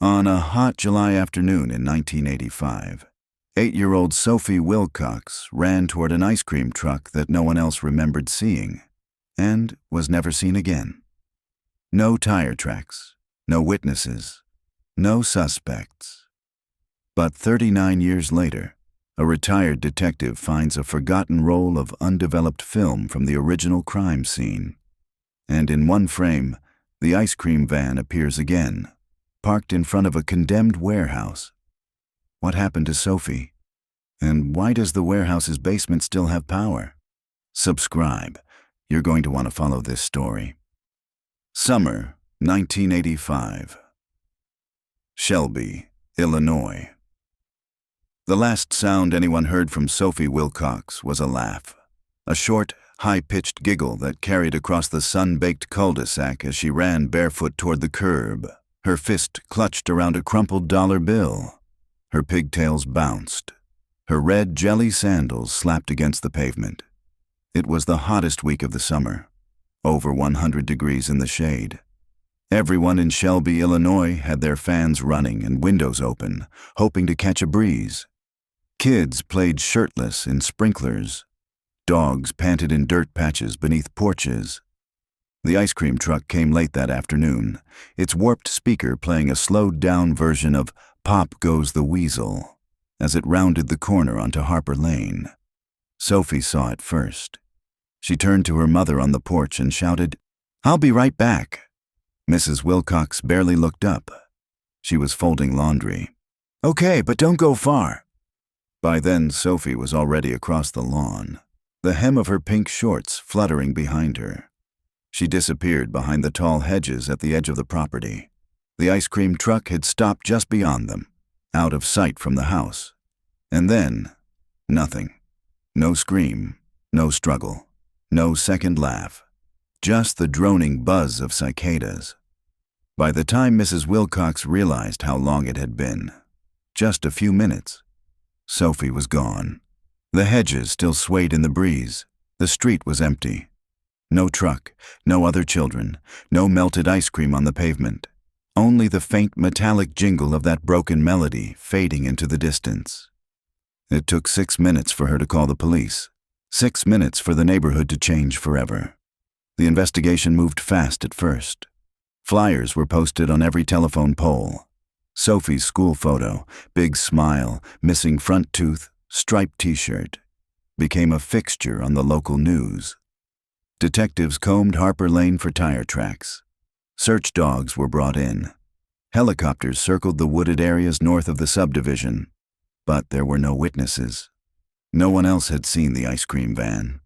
On a hot July afternoon in 1985, 8-year-old Sophie Wilcox ran toward an ice cream truck that no one else remembered seeing, and was never seen again. No tire tracks, no witnesses, no suspects. But 39 years later, a retired detective finds a forgotten roll of undeveloped film from the original crime scene. And in one frame, the ice cream van appears again, parked in front of a condemned warehouse. What happened to Sophie? And why does the warehouse's basement still have power? Subscribe. You're going to want to follow this story. Summer, 1985. Shelby, Illinois. The last sound anyone heard from Sophie Wilcox was a laugh, a short, high-pitched giggle that carried across the sun-baked cul-de-sac as she ran barefoot toward the curb, her fist clutched around a crumpled dollar bill. Her pigtails bounced. Her red jelly sandals slapped against the pavement. It was the hottest week of the summer, over 100 degrees in the shade. Everyone in Shelby, Illinois had their fans running and windows open, hoping to catch a breeze. Kids played shirtless in sprinklers. Dogs panted in dirt patches beneath porches. The ice cream truck came late that afternoon, its warped speaker playing a slowed-down version of Pop Goes the Weasel as it rounded the corner onto Harper Lane. Sophie saw it first. She turned to her mother on the porch and shouted, "I'll be right back." Mrs. Wilcox barely looked up. She was folding laundry. "Okay, but don't go far." By then, Sophie was already across the lawn, the hem of her pink shorts fluttering behind her. She disappeared behind the tall hedges at the edge of the property. The ice cream truck had stopped just beyond them, out of sight from the house. And then, nothing. No scream, no struggle, no second laugh. Just the droning buzz of cicadas. By the time Mrs. Wilcox realized how long it had been, just a few minutes, Sophie was gone. The hedges still swayed in the breeze. The street was empty. No truck, no other children, no melted ice cream on the pavement. Only the faint metallic jingle of that broken melody fading into the distance. It took 6 minutes for her to call the police. 6 minutes for the neighborhood to change forever. The investigation moved fast at first. Flyers were posted on every telephone pole. Sophie's school photo, big smile, missing front tooth, striped t-shirt, became a fixture on the local news. Detectives combed Harper Lane for tire tracks. Search dogs were brought in. Helicopters circled the wooded areas north of the subdivision, but there were no witnesses. No one else had seen the ice cream van.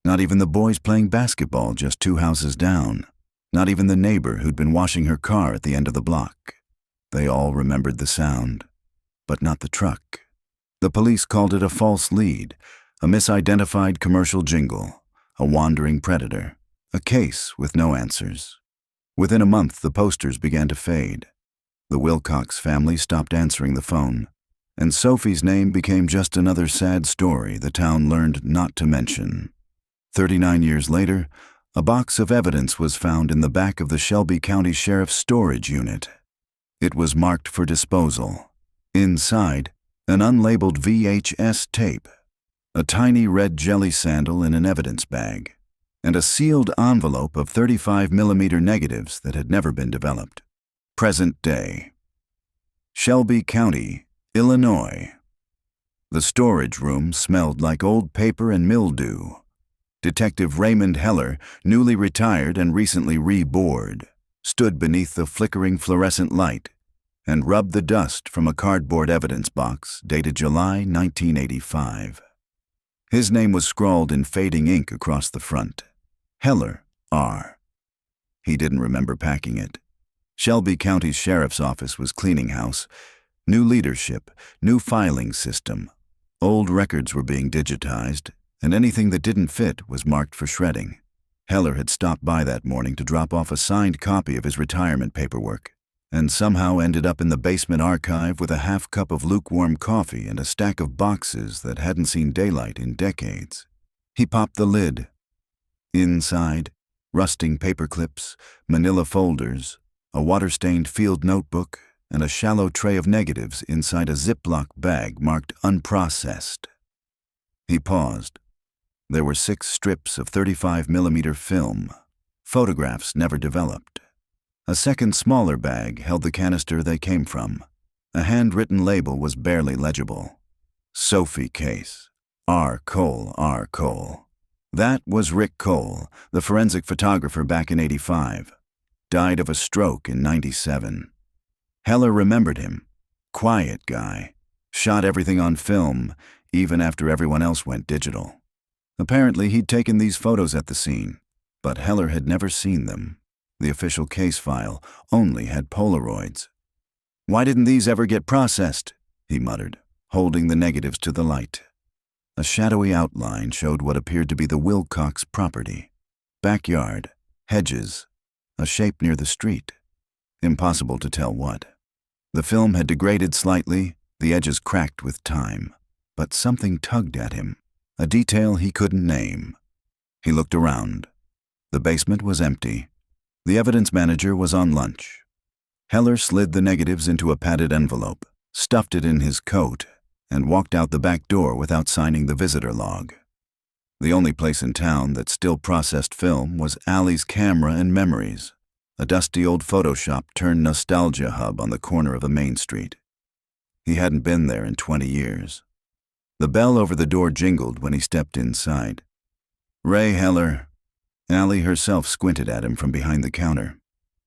Not even the boys playing basketball just 2 houses down. Not even the neighbor who'd been washing her car at the end of the block. They all remembered the sound, but not the truck. The police called it a false lead, a misidentified commercial jingle, a wandering predator, a case with no answers. Within a month, the posters began to fade. The Wilcox family stopped answering the phone, and Sophie's name became just another sad story the town learned not to mention. 39 years later, a box of evidence was found in the back of the Shelby County Sheriff's storage unit. It was marked for disposal. Inside, an unlabeled VHS tape, a tiny red jelly sandal in an evidence bag, and a sealed envelope of 35mm negatives that had never been developed. Present day. Shelby County, Illinois. The storage room smelled like old paper and mildew. Detective Raymond Heller, newly retired and recently re-bored, stood beneath the flickering fluorescent light and rubbed the dust from a cardboard evidence box dated July 1985. His name was scrawled in fading ink across the front. Heller, R. He didn't remember packing it. Shelby County's sheriff's office was cleaning house. New leadership, new filing system. Old records were being digitized, and anything that didn't fit was marked for shredding. Heller had stopped by that morning to drop off a signed copy of his retirement paperwork, and somehow ended up in the basement archive with a half cup of lukewarm coffee and a stack of boxes that hadn't seen daylight in decades. He popped the lid. Inside, rusting paper clips, manila folders, a water-stained field notebook, and a shallow tray of negatives inside a Ziploc bag marked unprocessed. He paused. There were 6 strips of 35mm film, photographs never developed. A second smaller bag held the canister they came from. A handwritten label was barely legible. Sophie case. R. Cole, R. Cole. That was Rick Cole, the forensic photographer back in '85. Died of a stroke in '97. Heller remembered him. Quiet guy. Shot everything on film, even after everyone else went digital. Apparently he'd taken these photos at the scene, but Heller had never seen them. The official case file only had Polaroids. "Why didn't these ever get processed?" he muttered, holding the negatives to the light. A shadowy outline showed what appeared to be the Wilcox property. Backyard, hedges, a shape near the street. Impossible to tell what. The film had degraded slightly, the edges cracked with time, but something tugged at him, a detail he couldn't name. He looked around. The basement was empty. The evidence manager was on lunch. Heller slid the negatives into a padded envelope, stuffed it in his coat, and walked out the back door without signing the visitor log. The only place in town that still processed film was Allie's Camera and Memories, a dusty old photo shop turned nostalgia hub on the corner of a main street. He hadn't been there in 20 years. The bell over the door jingled when he stepped inside. "Ray Heller." Allie herself squinted at him from behind the counter.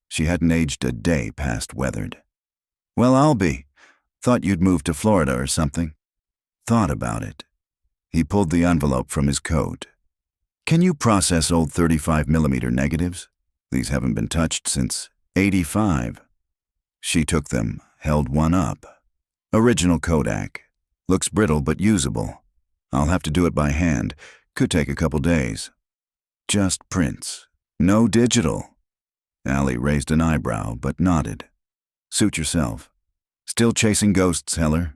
She hadn't aged a day past weathered. "Well, I'll be. Thought you'd moved to Florida or something." Thought about it. He pulled the envelope from his coat. "Can you process old 35mm negatives? These haven't been touched since '85. She took them, held one up. "Original Kodak. Looks brittle but usable. I'll have to do it by hand. Could take a couple days." "Just prints. No digital." Allie raised an eyebrow but nodded. "Suit yourself. Still chasing ghosts, Heller?"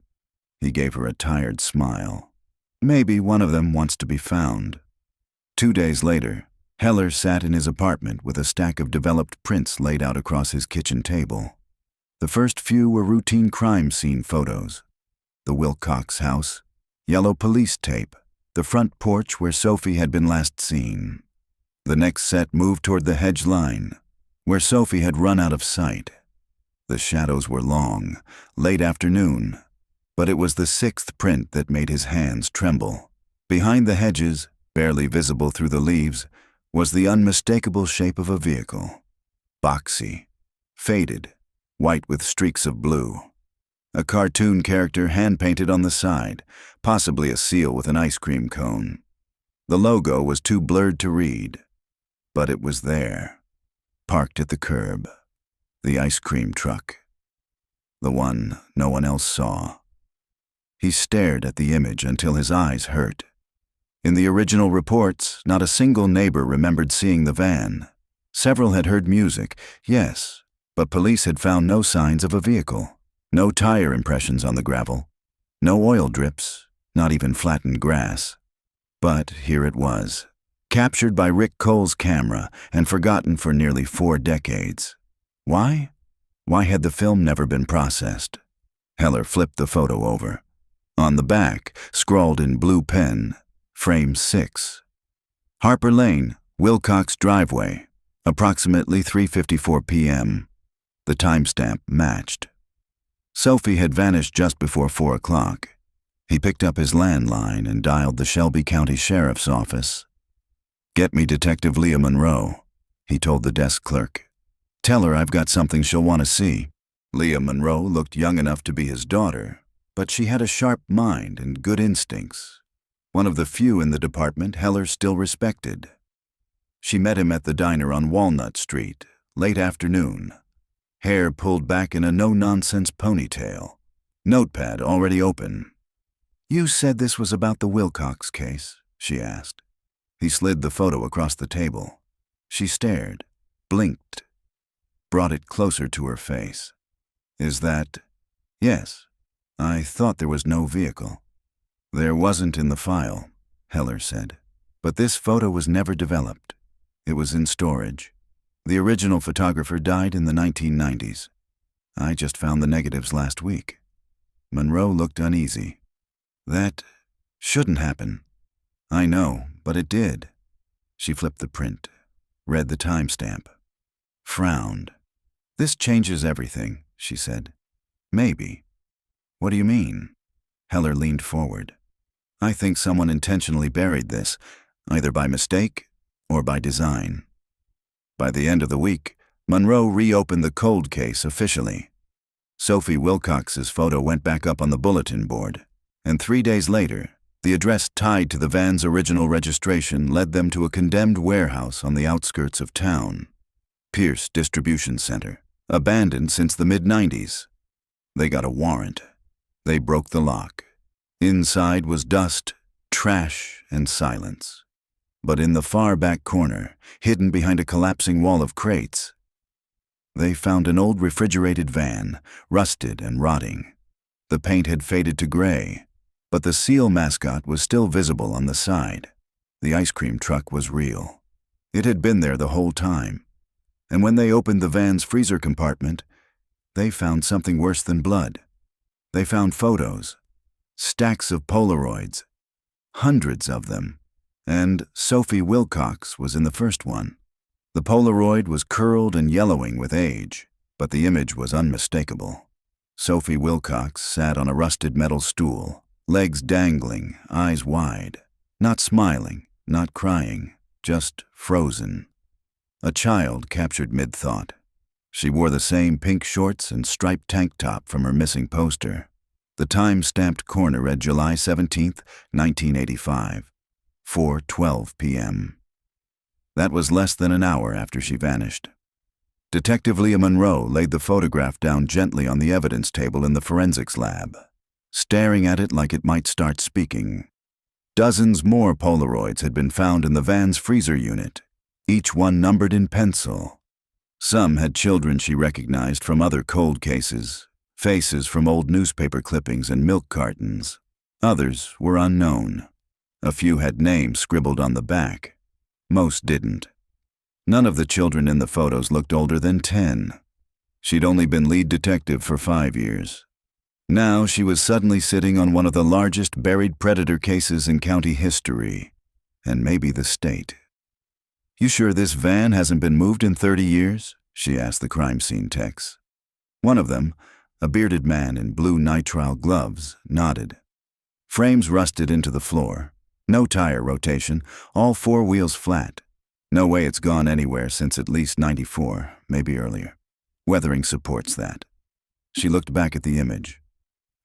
He gave her a tired smile. "Maybe one of them wants to be found." 2 days later, Heller sat in his apartment with a stack of developed prints laid out across his kitchen table. The first few were routine crime scene photos. The Wilcox house, yellow police tape, the front porch where Sophie had been last seen. The next set moved toward the hedge line, where Sophie had run out of sight. The shadows were long, late afternoon, but it was the 6th print that made his hands tremble. Behind the hedges, barely visible through the leaves, was the unmistakable shape of a vehicle. Boxy, faded, white with streaks of blue. A cartoon character hand-painted on the side, possibly a seal with an ice cream cone. The logo was too blurred to read, but it was there, parked at the curb. The ice cream truck. The one no one else saw. He stared at the image until his eyes hurt. In the original reports, not a single neighbor remembered seeing the van. Several had heard music, yes, but police had found no signs of a vehicle. No tire impressions on the gravel. No oil drips, not even flattened grass. But here it was, captured by Rick Cole's camera and forgotten for nearly 4 decades. Why? Why had the film never been processed? Heller flipped the photo over. On the back, scrawled in blue pen, frame 6. Harper Lane, Wilcox driveway, approximately 3:54 p.m. The timestamp matched. Sophie had vanished just before 4 o'clock. He picked up his landline and dialed the Shelby County Sheriff's Office. "Get me Detective Leah Monroe," he told the desk clerk. "Tell her I've got something she'll want to see." Leah Monroe looked young enough to be his daughter, but she had a sharp mind and good instincts. One of the few in the department Heller still respected. She met him at the diner on Walnut Street, late afternoon. Hair pulled back in a no-nonsense ponytail. Notepad already open. "You said this was about the Wilcox case?" she asked. He slid the photo across the table. She stared, blinked, brought it closer to her face. "Is that—" "Yes. I thought there was no vehicle." "There wasn't in the file," Heller said. "But this photo was never developed. It was in storage. The original photographer died in the 1990s. I just found the negatives last week. Monroe looked uneasy. That shouldn't happen. I know, but it did. She flipped the print, read the timestamp, frowned. This changes everything, she said. Maybe. What do you mean? Heller leaned forward. I think someone intentionally buried this, either by mistake or by design. By the end of the week, Monroe reopened the cold case officially. Sophie Wilcox's photo went back up on the bulletin board, and 3 days later, the address tied to the van's original registration led them to a condemned warehouse on the outskirts of town. Pierce Distribution Center, abandoned since the mid-90s. They got a warrant. They broke the lock. Inside was dust, trash, and silence. But in the far back corner, hidden behind a collapsing wall of crates, they found an old refrigerated van, rusted and rotting. The paint had faded to gray, but the seal mascot was still visible on the side. The ice cream truck was real. It had been there the whole time. And when they opened the van's freezer compartment, they found something worse than blood. They found photos, stacks of Polaroids, hundreds of them, and Sophie Wilcox was in the first one. The Polaroid was curled and yellowing with age, but the image was unmistakable. Sophie Wilcox sat on a rusted metal stool, legs dangling, eyes wide, not smiling, not crying, just frozen. A child captured mid-thought. She wore the same pink shorts and striped tank top from her missing poster. The time-stamped corner read July 17th, 1985, 4:12 p.m. That was less than an hour after she vanished. Detective Leah Monroe laid the photograph down gently on the evidence table in the forensics lab, staring at it like it might start speaking. Dozens more Polaroids had been found in the van's freezer unit, each one numbered in pencil. Some had children she recognized from other cold cases, faces from old newspaper clippings and milk cartons. Others were unknown. A few had names scribbled on the back. Most didn't. None of the children in the photos looked older than 10. She'd only been lead detective for 5 years. Now she was suddenly sitting on one of the largest buried predator cases in county history, and maybe the state. "You sure this van hasn't been moved in 30 years?" she asked the crime scene techs. One of them, a bearded man in blue nitrile gloves, nodded. Frames rusted into the floor. No tire rotation, all 4 wheels flat. No way it's gone anywhere since at least '94, maybe earlier. Weathering supports that. She looked back at the image.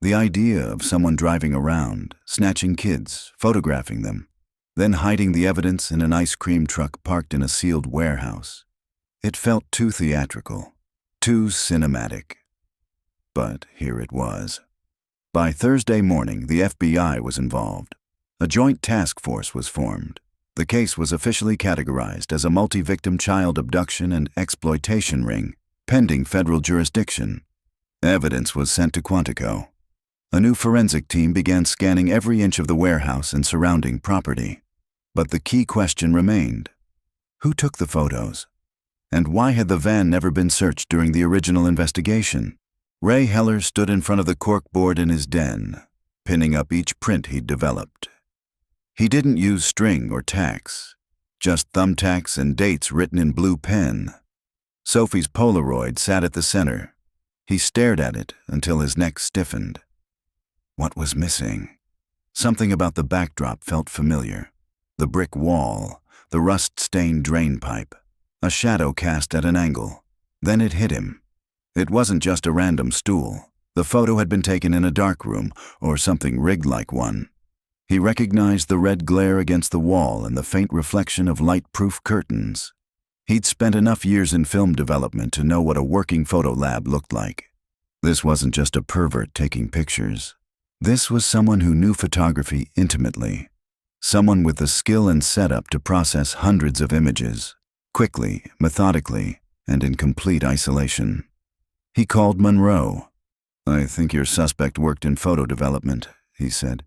The idea of someone driving around, snatching kids, photographing them, then hiding the evidence in an ice cream truck parked in a sealed warehouse. It felt too theatrical, too cinematic. But here it was. By Thursday morning, the FBI was involved. A joint task force was formed. The case was officially categorized as a multi-victim child abduction and exploitation ring, pending federal jurisdiction. Evidence was sent to Quantico. A new forensic team began scanning every inch of the warehouse and surrounding property. But the key question remained. Who took the photos? And why had the van never been searched during the original investigation? Ray Heller stood in front of the corkboard in his den, pinning up each print he'd developed. He didn't use string or tacks, just thumbtacks and dates written in blue pen. Sophie's Polaroid sat at the center. He stared at it until his neck stiffened. What was missing? Something about the backdrop felt familiar. The brick wall, the rust-stained drain pipe, a shadow cast at an angle. Then it hit him. It wasn't just a random stool. The photo had been taken in a dark room, or something rigged like one. He recognized the red glare against the wall and the faint reflection of light-proof curtains. He'd spent enough years in film development to know what a working photo lab looked like. This wasn't just a pervert taking pictures. This was someone who knew photography intimately. Someone with the skill and setup to process hundreds of images, quickly, methodically, and in complete isolation. He called Monroe. "I think your suspect worked in photo development," he said.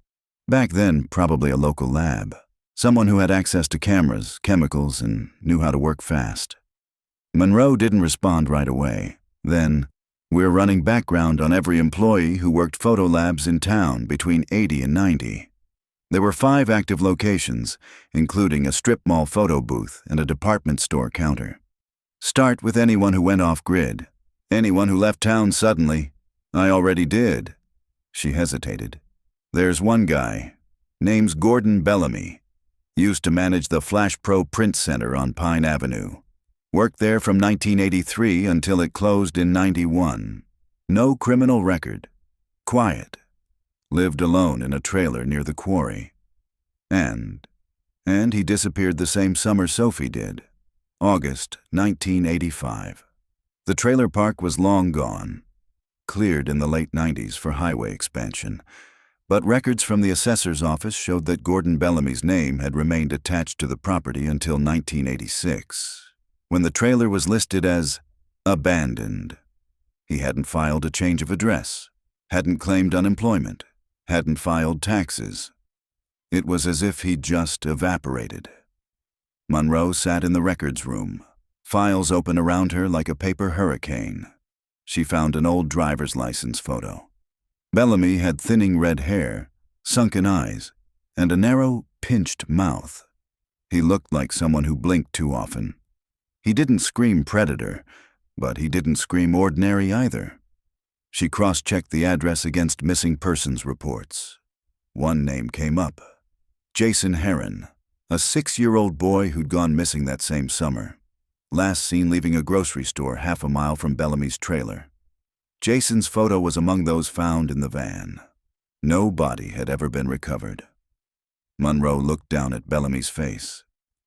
Back then, probably a local lab. Someone who had access to cameras, chemicals, and knew how to work fast. Monroe didn't respond right away. Then, We're running background on every employee who worked photo labs in town between 80 and 90. There were 5 active locations, including a strip mall photo booth and a department store counter. Start with anyone who went off-grid. Anyone who left town suddenly. I already did. She hesitated. There's one guy. Name's Gordon Bellamy. Used to manage the Flash Pro Print Center on Pine Avenue. Worked there from 1983 until it closed in 91. No criminal record. Quiet. Lived alone in a trailer near the quarry. And he disappeared the same summer Sophie did. August 1985. The trailer park was long gone. Cleared in the late 90s for highway expansion. But records from the assessor's office showed that Gordon Bellamy's name had remained attached to the property until 1986, when the trailer was listed as abandoned. He hadn't filed a change of address, hadn't claimed unemployment, hadn't filed taxes. It was as if he'd just evaporated. Monroe sat in the records room, files open around her like a paper hurricane. She found an old driver's license photo. Bellamy had thinning red hair, sunken eyes, and a narrow, pinched mouth. He looked like someone who blinked too often. He didn't scream predator, but he didn't scream ordinary either. She cross-checked the address against missing persons reports. One name came up. Jason Heron, a 6-year-old boy who'd gone missing that same summer. Last seen leaving a grocery store half a mile from Bellamy's trailer. Jason's photo was among those found in the van. No body had ever been recovered. Monroe looked down at Bellamy's face.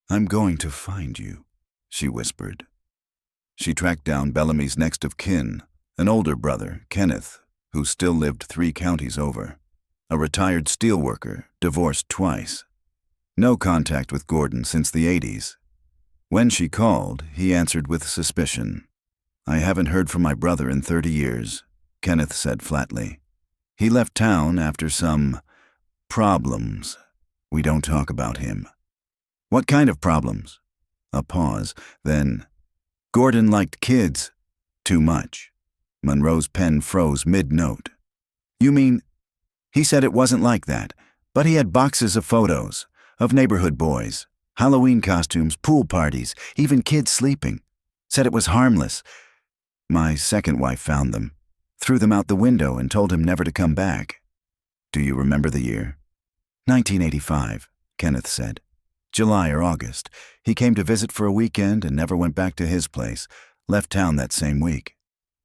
"I'm going to find you," she whispered. She tracked down Bellamy's next of kin, an older brother, Kenneth, who still lived 3 counties over. A retired steelworker, divorced twice. No contact with Gordon since the 80s. When she called, he answered with suspicion. "I haven't heard from my brother in 30 years, Kenneth said flatly. "He left town after some problems. We don't talk about him." "What kind of problems?" A pause, then, "Gordon liked kids. Too much." Monroe's pen froze mid-note. "You mean?" "He said it wasn't like that, but he had boxes of photos, of neighborhood boys, Halloween costumes, pool parties, even kids sleeping. Said it was harmless. My second wife found them, threw them out the window and told him never to come back." "Do you remember the year?" 1985, Kenneth said. "July or August. He came to visit for a weekend and never went back to his place. Left town that same week."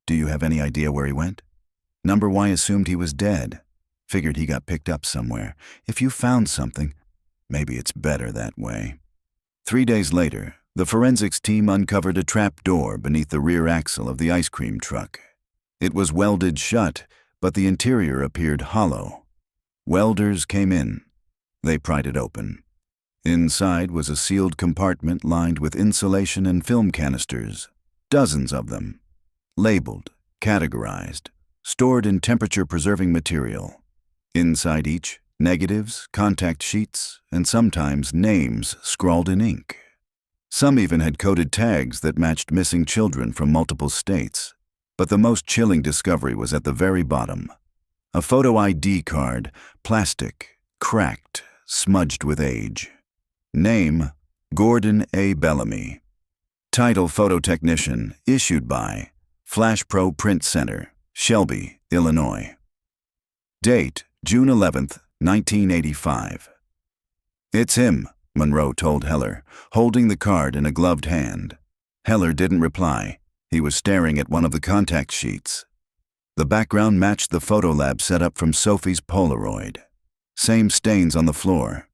"Do you have any idea where he went?" "Number Y assumed he was dead. Figured he got picked up somewhere. If you found something, maybe it's better that way." 3 days later, the forensics team uncovered a trap door beneath the rear axle of the ice cream truck. It was welded shut, but the interior appeared hollow. Welders came in. They pried it open. Inside was a sealed compartment lined with insulation and film canisters, dozens of them. Labeled, categorized, stored in temperature-preserving material. Inside each, negatives, contact sheets, and sometimes names scrawled in ink. Some even had coded tags that matched missing children from multiple states. But the most chilling discovery was at the very bottom. A photo ID card, plastic, cracked, smudged with age. Name, Gordon A. Bellamy. Title, photo technician, issued by Flash Pro Print Center, Shelby, Illinois. Date, June 11th, 1985. "It's him," Monroe told Heller, holding the card in a gloved hand. Heller didn't reply. He was staring at one of the contact sheets. The background matched the photo lab setup from Sophie's Polaroid. Same stains on the floor.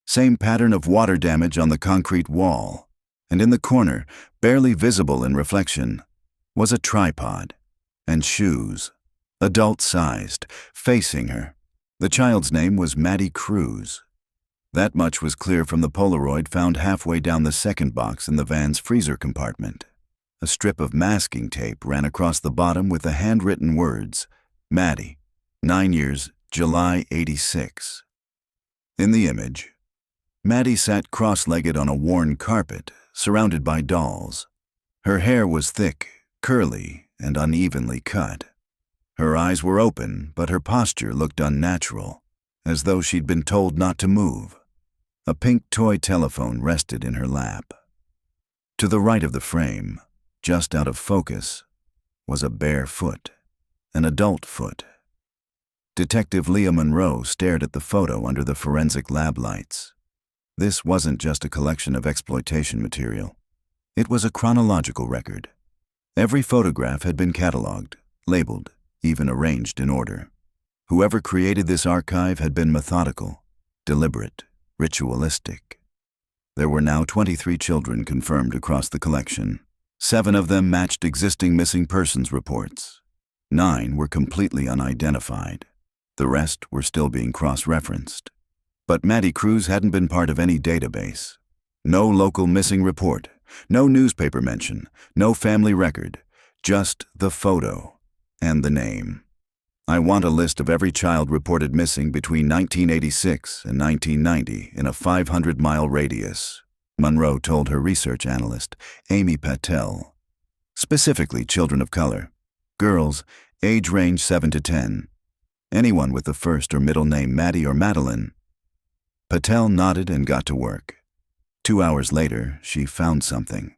Same pattern of water damage on the concrete wall. And in the corner, barely visible in reflection, was a tripod and shoes, adult-sized, facing her. The child's name was Maddie Cruz. That much was clear from the Polaroid found halfway down the second box in the van's freezer compartment. A strip of masking tape ran across the bottom with the handwritten words, "Maddie, 9 years, July 86. In the image, Maddie sat cross-legged on a worn carpet, surrounded by dolls. Her hair was thick, curly, and unevenly cut. Her eyes were open, but her posture looked unnatural, as though she'd been told not to move. A pink toy telephone rested in her lap. To the right of the frame, just out of focus, was a bare foot, an adult foot. Detective Leah Monroe stared at the photo under the forensic lab lights. This wasn't just a collection of exploitation material. It was a chronological record. Every photograph had been cataloged, labeled, even arranged in order. Whoever created this archive had been methodical, deliberate, ritualistic. There were now 23 children confirmed across the collection. 7 of them matched existing missing persons reports. 9 were completely unidentified. The rest were still being cross-referenced. But Maddie Cruz hadn't been part of any database. No local missing report, no newspaper mention, no family record, just the photo and the name. I want a list of every child reported missing between 1986 and 1990 in a 500-mile radius, Monroe told her research analyst, Amy Patel. Specifically children of color, girls, age range 7 to 10. Anyone with the first or middle name Maddie or Madeline. Patel nodded and got to work. 2 hours later, she found something.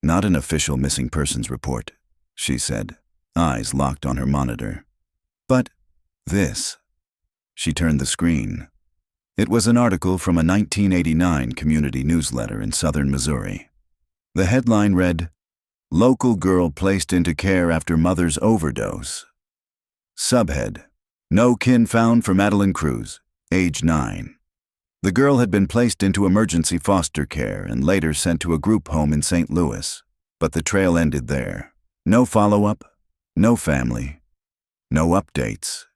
Not an official missing persons report, she said, eyes locked on her monitor. But this. She turned the screen. It was an article from a 1989 community newsletter in southern Missouri. The headline read, "Local girl placed into care after mother's overdose." Subhead, "No kin found for Madeline Cruz, age 9. The girl had been placed into emergency foster care and later sent to a group home in St. Louis, but the trail ended there. No follow-up, no family, no updates."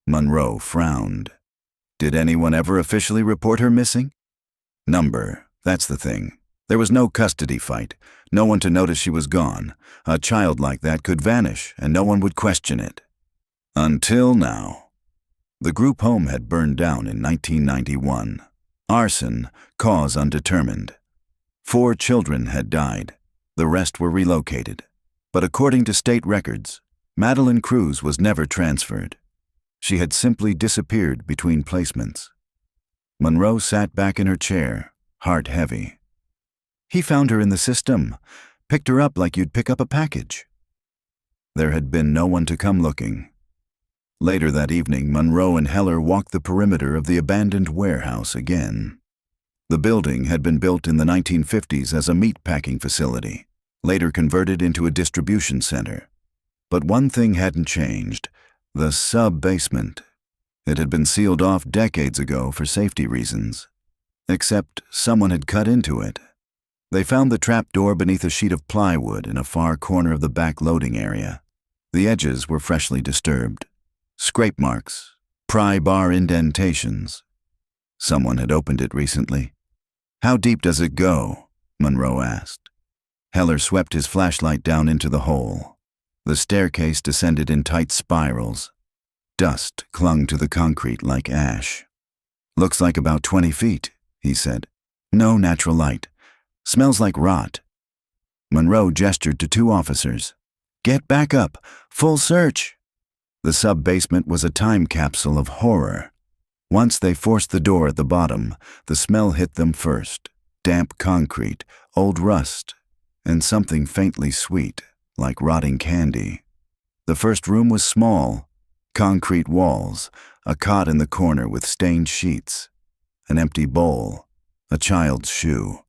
Monroe frowned. Did anyone ever officially report her missing? Number, that's the thing. There was no custody fight, no one to notice she was gone. A child like that could vanish and no one would question it. Until now. The group home had burned down in 1991. Arson, cause undetermined. 4 children had died. The rest were relocated. But according to state records, Madeline Cruz was never transferred. She had simply disappeared between placements. Monroe sat back in her chair, heart heavy. He found her in the system, picked her up like you'd pick up a package. There had been no one to come looking. Later that evening, Monroe and Heller walked the perimeter of the abandoned warehouse again. The building had been built in the 1950s as a meat-packing facility, later converted into a distribution center. But one thing hadn't changed, the sub-basement. It had been sealed off decades ago for safety reasons. Except someone had cut into it. They found the trapdoor beneath a sheet of plywood in a far corner of the back loading area. The edges were freshly disturbed. Scrape marks, pry bar indentations. Someone had opened it recently. "How deep does it go?" Monroe asked. Heller swept his flashlight down into the hole. The staircase descended in tight spirals. Dust clung to the concrete like ash. "Looks like about 20 feet, he said. "No natural light. Smells like rot." Monroe gestured to 2 officers. "Get back up. Full search." The sub-basement was a time capsule of horror. Once they forced the door at the bottom, the smell hit them first. Damp concrete, old rust, and something faintly sweet, like rotting candy. The first room was small. Concrete walls, a cot in the corner with stained sheets, an empty bowl, a child's shoe.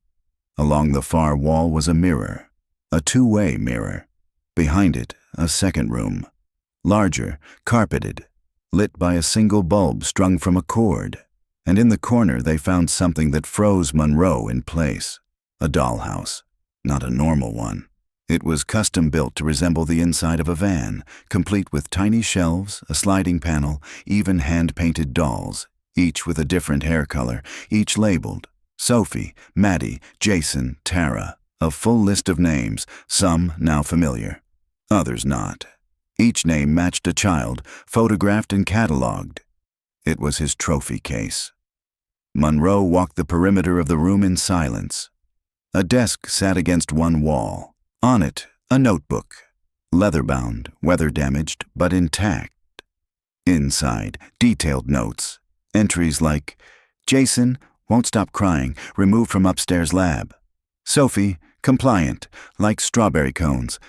Along the far wall was a mirror, a 2-way mirror. Behind it, a second room. Larger, carpeted, lit by a single bulb strung from a cord, and in the corner they found something that froze Monroe in place. A dollhouse, not a normal one. It was custom-built to resemble the inside of a van, complete with tiny shelves, a sliding panel, even hand-painted dolls, each with a different hair color, each labeled Sophie, Maddie, Jason, Tara, a full list of names, some now familiar, others not. Each name matched a child, photographed and cataloged. It was his trophy case. Monroe walked the perimeter of the room in silence. A desk sat against one wall. On it, a notebook. Leather-bound, weather-damaged, but intact. Inside, detailed notes. Entries like, Jason, won't stop crying, removed from upstairs lab. Sophie, compliant, likes strawberry cones.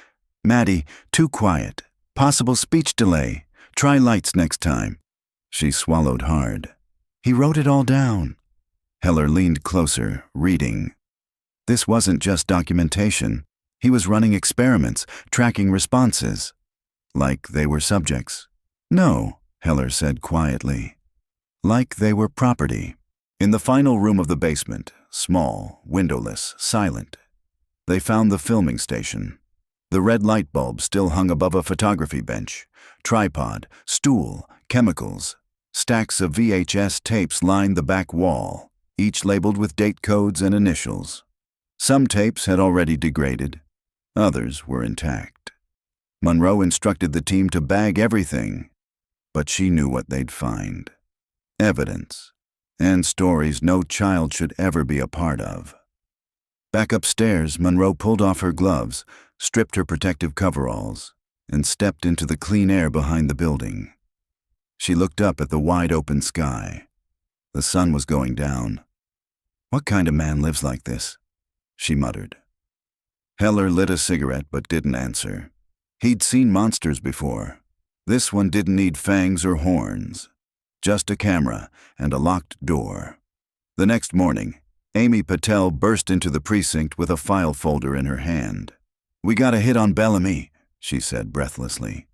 Maddie, too quiet, possible speech delay. Try lights next time. She swallowed hard. He wrote it all down. Heller leaned closer, reading. This wasn't just documentation. He was running experiments, tracking responses. Like they were subjects. No, Heller said quietly. Like they were property. In the final room of the basement, small, windowless, silent, they found the filming station. The red light bulb still hung above a photography bench. Tripod, stool, chemicals. Stacks of VHS tapes lined the back wall, each labeled with date codes and initials. Some tapes had already degraded. Others were intact. Monroe instructed the team to bag everything, but she knew what they'd find. Evidence, and stories no child should ever be a part of. Back upstairs, Monroe pulled off her gloves, stripped her protective coveralls, and stepped into the clean air behind the building. She looked up at the wide-open sky. The sun was going down. What kind of man lives like this? She muttered. Heller lit a cigarette but didn't answer. He'd seen monsters before. This one didn't need fangs or horns. Just a camera and a locked door. The next morning, Amy Patel burst into the precinct with a file folder in her hand. "We got a hit on Bellamy," she said breathlessly.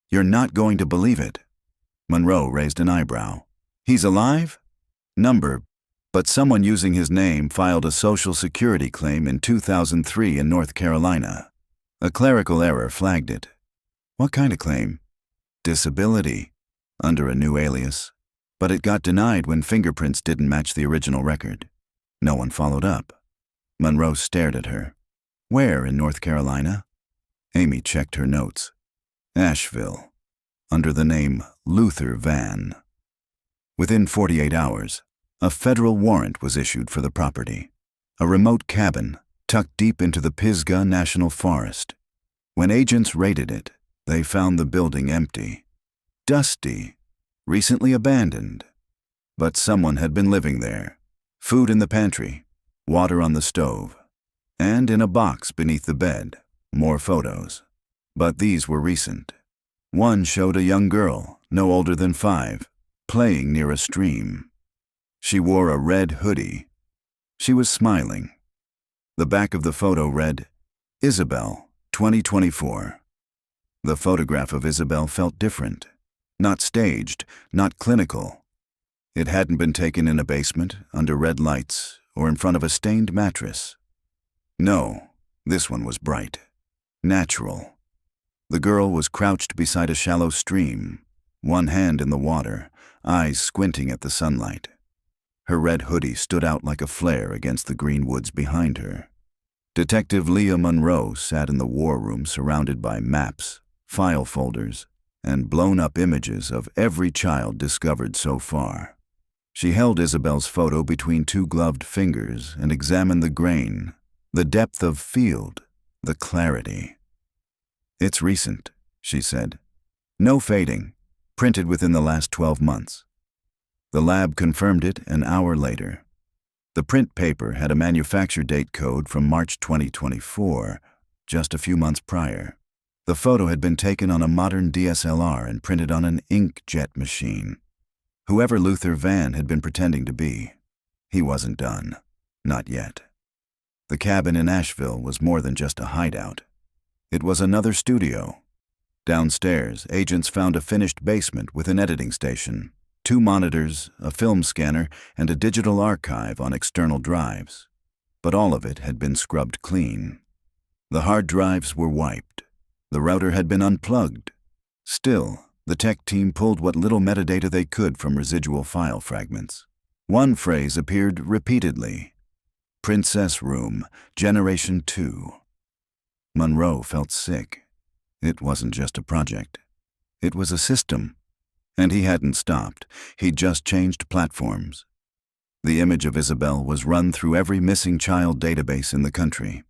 "You're not going to believe it." Monroe raised an eyebrow. "He's alive?" "Number, but someone using his name filed a Social Security claim in 2003 in North Carolina. A clerical error flagged it." "What kind of claim?" "Disability, under a new alias. But it got denied when fingerprints didn't match the original record. No one followed up." Monroe stared at her. "Where in North Carolina?" Amy checked her notes. "Asheville, under the name Luther Van." Within 48 hours, a federal warrant was issued for the property. A remote cabin tucked deep into the Pisgah National Forest. When agents raided it, they found the building empty. Dusty, recently abandoned. But someone had been living there. Food in the pantry, water on the stove, and in a box beneath the bed, more photos. But these were recent. One showed a young girl, no older than 5, playing near a stream. She wore a red hoodie. She was smiling. The back of the photo read, "Isabelle, 2024. The photograph of Isabelle felt different. Not staged, not clinical. It hadn't been taken in a basement, under red lights, or in front of a stained mattress. No, this one was bright. Natural. The girl was crouched beside a shallow stream, one hand in the water, eyes squinting at the sunlight. Her red hoodie stood out like a flare against the green woods behind her. Detective Leah Monroe sat in the war room surrounded by maps, file folders, and blown-up images of every child discovered so far. She held Isabelle's photo between 2 gloved fingers and examined the grain, the depth of field, the clarity. "It's recent," she said. "No fading, printed within the last 12 months. The lab confirmed it an hour later. The print paper had a manufacture date code from March 2024, just a few months prior. The photo had been taken on a modern DSLR and printed on an inkjet machine. Whoever Luther Van had been pretending to be, he wasn't done. Not yet. The cabin in Asheville was more than just a hideout. It was another studio. Downstairs, agents found a finished basement with an editing station, 2 monitors, a film scanner, and a digital archive on external drives. But all of it had been scrubbed clean. The hard drives were wiped. The router had been unplugged. Still, the tech team pulled what little metadata they could from residual file fragments. One phrase appeared repeatedly. "Princess Room, Generation 2. Monroe felt sick. It wasn't just a project. It was a system. And he hadn't stopped. He'd just changed platforms. The image of Isabelle was run through every missing child database in the country.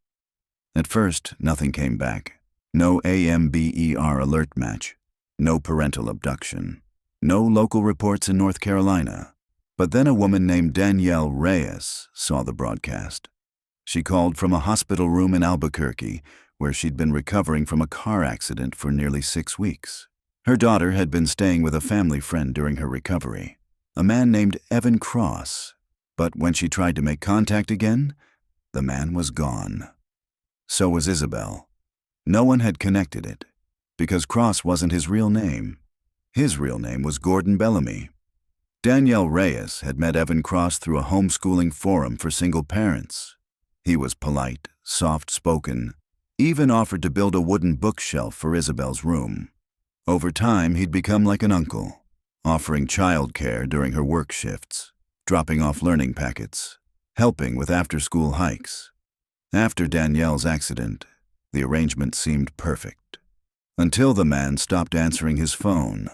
At first, nothing came back. No AMBER alert match. No parental abduction. No local reports in North Carolina. But then a woman named Danielle Reyes saw the broadcast. She called from a hospital room in Albuquerque, where she'd been recovering from a car accident for nearly 6 weeks. Her daughter had been staying with a family friend during her recovery, a man named Evan Cross. But when she tried to make contact again, the man was gone. So was Isabelle. No one had connected it, because Cross wasn't his real name. His real name was Gordon Bellamy. Danielle Reyes had met Evan Cross through a homeschooling forum for single parents. He was polite, soft-spoken, even offered to build a wooden bookshelf for Isabelle's room. Over time, he'd become like an uncle, offering childcare during her work shifts, dropping off learning packets, helping with after-school hikes. After Danielle's accident, the arrangement seemed perfect, until the man stopped answering his phone.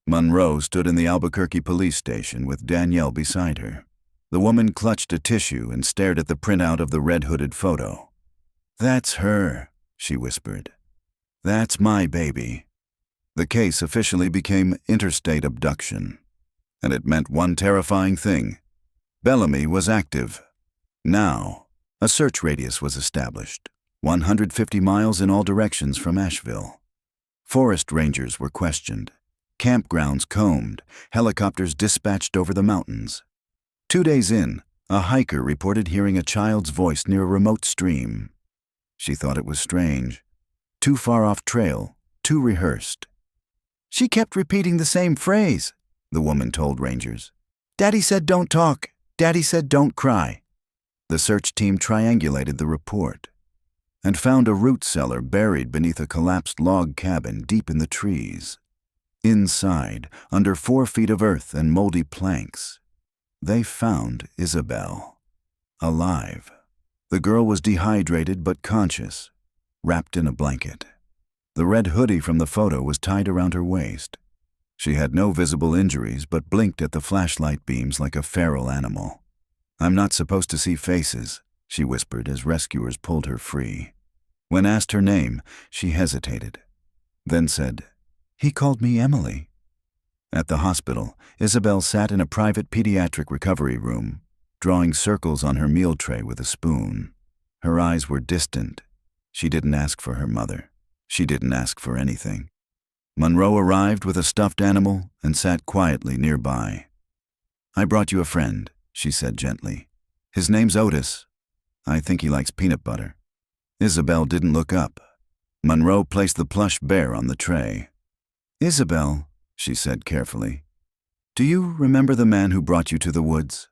Monroe stood in the Albuquerque police station with Danielle beside her. The woman clutched a tissue and stared at the printout of the red-hooded photo. "That's her," she whispered. "That's my baby." The case officially became interstate abduction, and it meant one terrifying thing. Bellamy was active. Now, a search radius was established, 150 miles in all directions from Asheville. Forest rangers were questioned, campgrounds combed, helicopters dispatched over the mountains. 2 days in, a hiker reported hearing a child's voice near a remote stream. She thought it was strange. Too far off trail, too rehearsed. "She kept repeating the same phrase," the woman told rangers. "Daddy said don't talk. Daddy said don't cry." The search team triangulated the report and found a root cellar buried beneath a collapsed log cabin deep in the trees. Inside, under 4 feet of earth and moldy planks, they found Isabelle, alive. The girl was dehydrated but conscious, wrapped in a blanket. The red hoodie from the photo was tied around her waist. She had no visible injuries but blinked at the flashlight beams like a feral animal. "I'm not supposed to see faces," she whispered as rescuers pulled her free. When asked her name, she hesitated, then said, "He called me Emily." At the hospital, Isabelle sat in a private pediatric recovery room, drawing circles on her meal tray with a spoon. Her eyes were distant. She didn't ask for her mother. She didn't ask for anything. Monroe arrived with a stuffed animal and sat quietly nearby. "I brought you a friend," she said gently. "His name's Otis. I think he likes peanut butter." Isabelle didn't look up. Monroe placed the plush bear on the tray. "Isabelle," she said carefully, "do you remember the man who brought you to the woods?"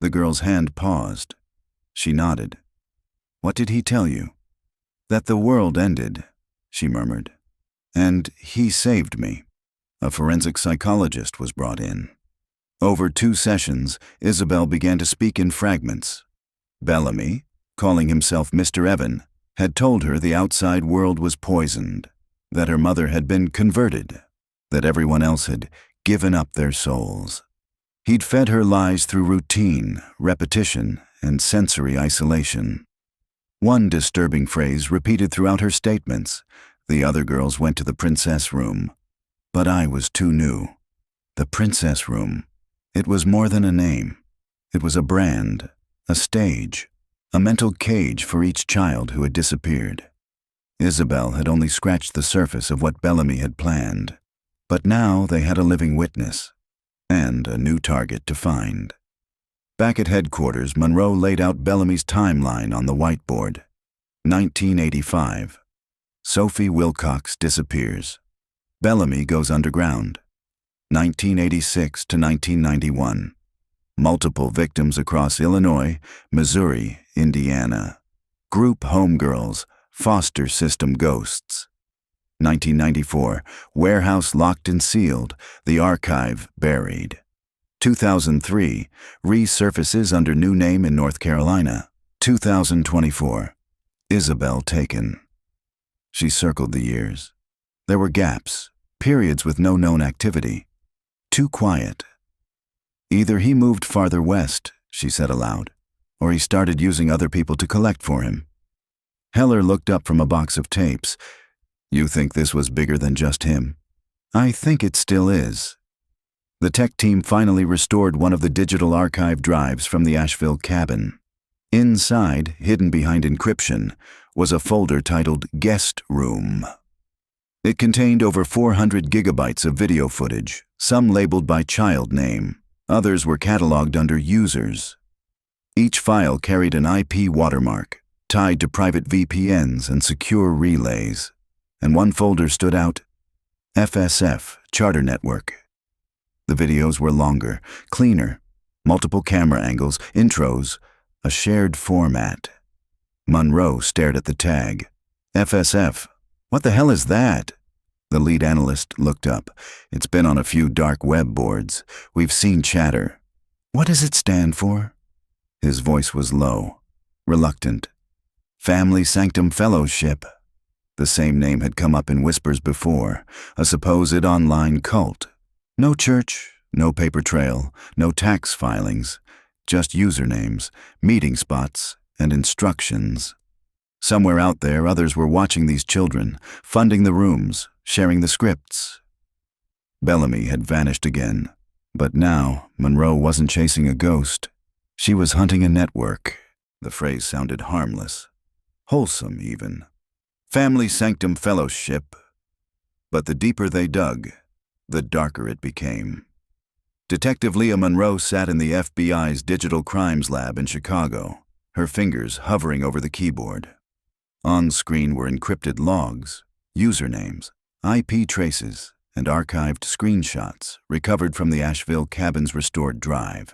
The girl's hand paused. She nodded. "What did he tell you?" "That the world ended," she murmured. "And he saved me." A forensic psychologist was brought in. Over 2 sessions, Isabelle began to speak in fragments. Bellamy, calling himself Mr. Evan, had told her the outside world was poisoned, that her mother had been converted, that everyone else had given up their souls. He'd fed her lies through routine, repetition, and sensory isolation. One disturbing phrase repeated throughout her statements: "The other girls went to the princess room, but I was too new." The princess room. It was more than a name. It was a brand, a stage, a mental cage for each child who had disappeared. Isabelle had only scratched the surface of what Bellamy had planned, but now they had a living witness and a new target to find. Back at headquarters, Monroe laid out Bellamy's timeline on the whiteboard. 1985. Sophie Wilcox disappears. Bellamy goes underground. 1986 to 1991. Multiple victims across Illinois, Missouri, Indiana. Group homegirls, foster system ghosts. 1994. Warehouse locked and sealed, the archive buried. 2003. Resurfaces under new name in North Carolina. 2024. Isabelle taken. She circled the years. There were gaps, periods with no known activity. Too quiet. Either he moved farther west, she said aloud, or he started using other people to collect for him. Heller looked up from a box of tapes. You think this was bigger than just him? I think it still is. The tech team finally restored one of the digital archive drives from the Asheville cabin. Inside, hidden behind encryption, was a folder titled Guest Room. It contained over 400 gigabytes of video footage, some labeled by child name. Others were cataloged under users. Each file carried an IP watermark, tied to private VPNs and secure relays. And one folder stood out, FSF, Charter Network. The videos were longer, cleaner, multiple camera angles, intros, a shared format. Monroe stared at the tag. FSF, what the hell is that? The lead analyst looked up. It's been on a few dark web boards. We've seen chatter. What does it stand for? His voice was low, reluctant. Family Sanctum Fellowship. The same name had come up in whispers before, a supposed online cult. No church, no paper trail, no tax filings, just usernames, meeting spots, and instructions. Somewhere out there, others were watching these children, funding the rooms, sharing the scripts. Bellamy had vanished again, but now Monroe wasn't chasing a ghost. She was hunting a network. The phrase sounded harmless, wholesome even. Family Sanctum Fellowship. But the deeper they dug, the darker it became. Detective Leah Monroe sat in the FBI's Digital Crimes Lab in Chicago, her fingers hovering over the keyboard. On screen were encrypted logs, usernames, IP traces, and archived screenshots recovered from the Asheville cabin's restored drive.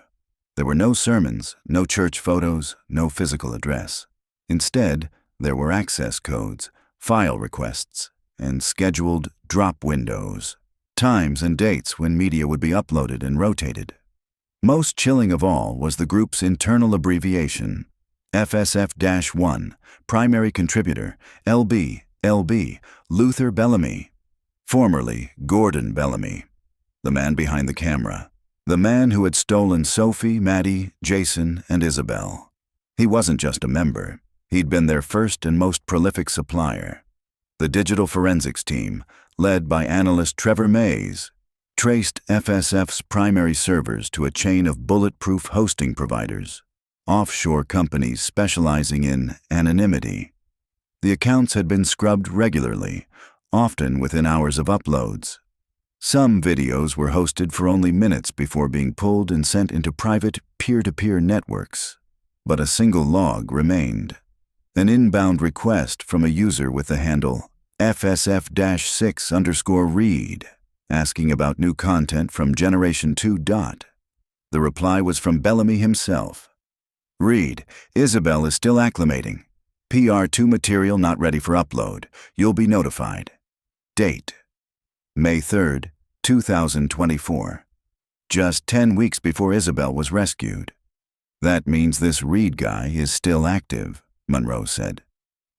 There were no sermons, no church photos, no physical address. Instead, there were access codes, file requests, and scheduled drop windows, times and dates when media would be uploaded and rotated. Most chilling of all was the group's internal abbreviation, FSF-1, primary contributor, LB, Luther Bellamy, formerly Gordon Bellamy, the man behind the camera, the man who had stolen Sophie, Maddie, Jason, and Isabelle. He wasn't just a member. He'd been their first and most prolific supplier. The digital forensics team, led by analyst Trevor Mays, traced FSF's primary servers to a chain of bulletproof hosting providers, offshore companies specializing in anonymity. The accounts had been scrubbed regularly, often within hours of uploads. Some videos were hosted for only minutes before being pulled and sent into private peer-to-peer networks. But a single log remained. An inbound request from a user with the handle FSF-6_read, asking about new content from Generation 2. The reply was from Bellamy himself. Read, Isabelle is still acclimating. PR2 material not ready for upload. You'll be notified. Date, May 3rd, 2024. Just 10 weeks before Isabelle was rescued. That means this Reed guy is still active, Monroe said.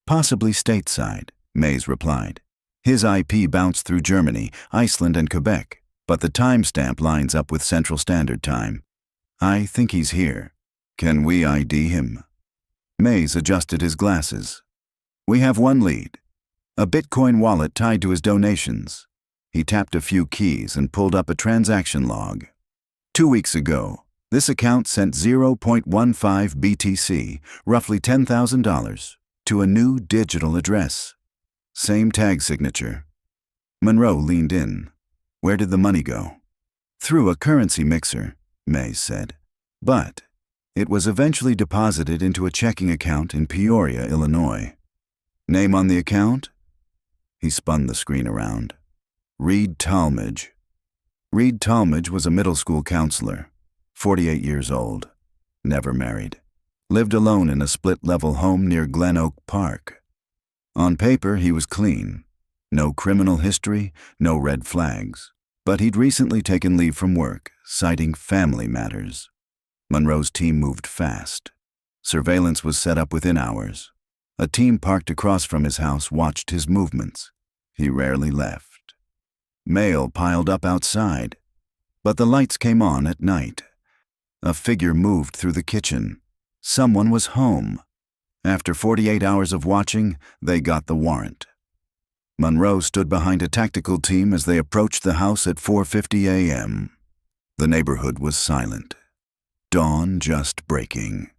Possibly stateside, Mays replied. His IP bounced through Germany, Iceland, and Quebec, but the timestamp lines up with Central Standard Time. I think he's here. Can we ID him? Mays adjusted his glasses. We have one lead. A Bitcoin wallet tied to his donations. He tapped a few keys and pulled up a transaction log. 2 weeks ago, this account sent 0.15 BTC, roughly $10,000, to a new digital address. Same tag signature. Monroe leaned in. Where did the money go? Through a currency mixer, Mays said. But it was eventually deposited into a checking account in Peoria, Illinois. Name on the account? He spun the screen around. Reed Talmadge. Reed Talmadge was a middle school counselor, 48 years old, never married, lived alone in a split-level home near Glen Oak Park. On paper, he was clean. No criminal history, no red flags. But he'd recently taken leave from work, citing family matters. Monroe's team moved fast. Surveillance was set up within hours. A team parked across from his house watched his movements. He rarely left. Mail piled up outside, but the lights came on at night. A figure moved through the kitchen. Someone was home. After 48 hours of watching, they got the warrant. Monroe stood behind a tactical team as they approached the house at 4:50 a.m. The neighborhood was silent. Dawn just breaking.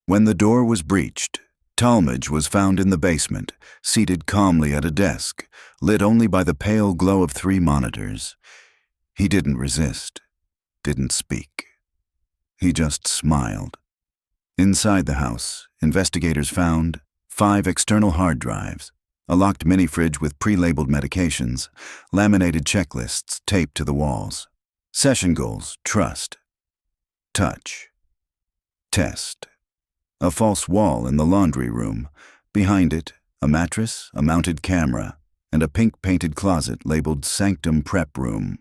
When the door was breached, Talmadge was found in the basement, seated calmly at a desk, lit only by the pale glow of 3 monitors. He didn't resist, didn't speak. He just smiled. Inside the house, investigators found 5 external hard drives, a locked mini-fridge with pre-labeled medications, laminated checklists taped to the walls. Session goals: trust, touch, test. A false wall in the laundry room. Behind it, a mattress, a mounted camera, and a pink-painted closet labeled Sanctum Prep Room.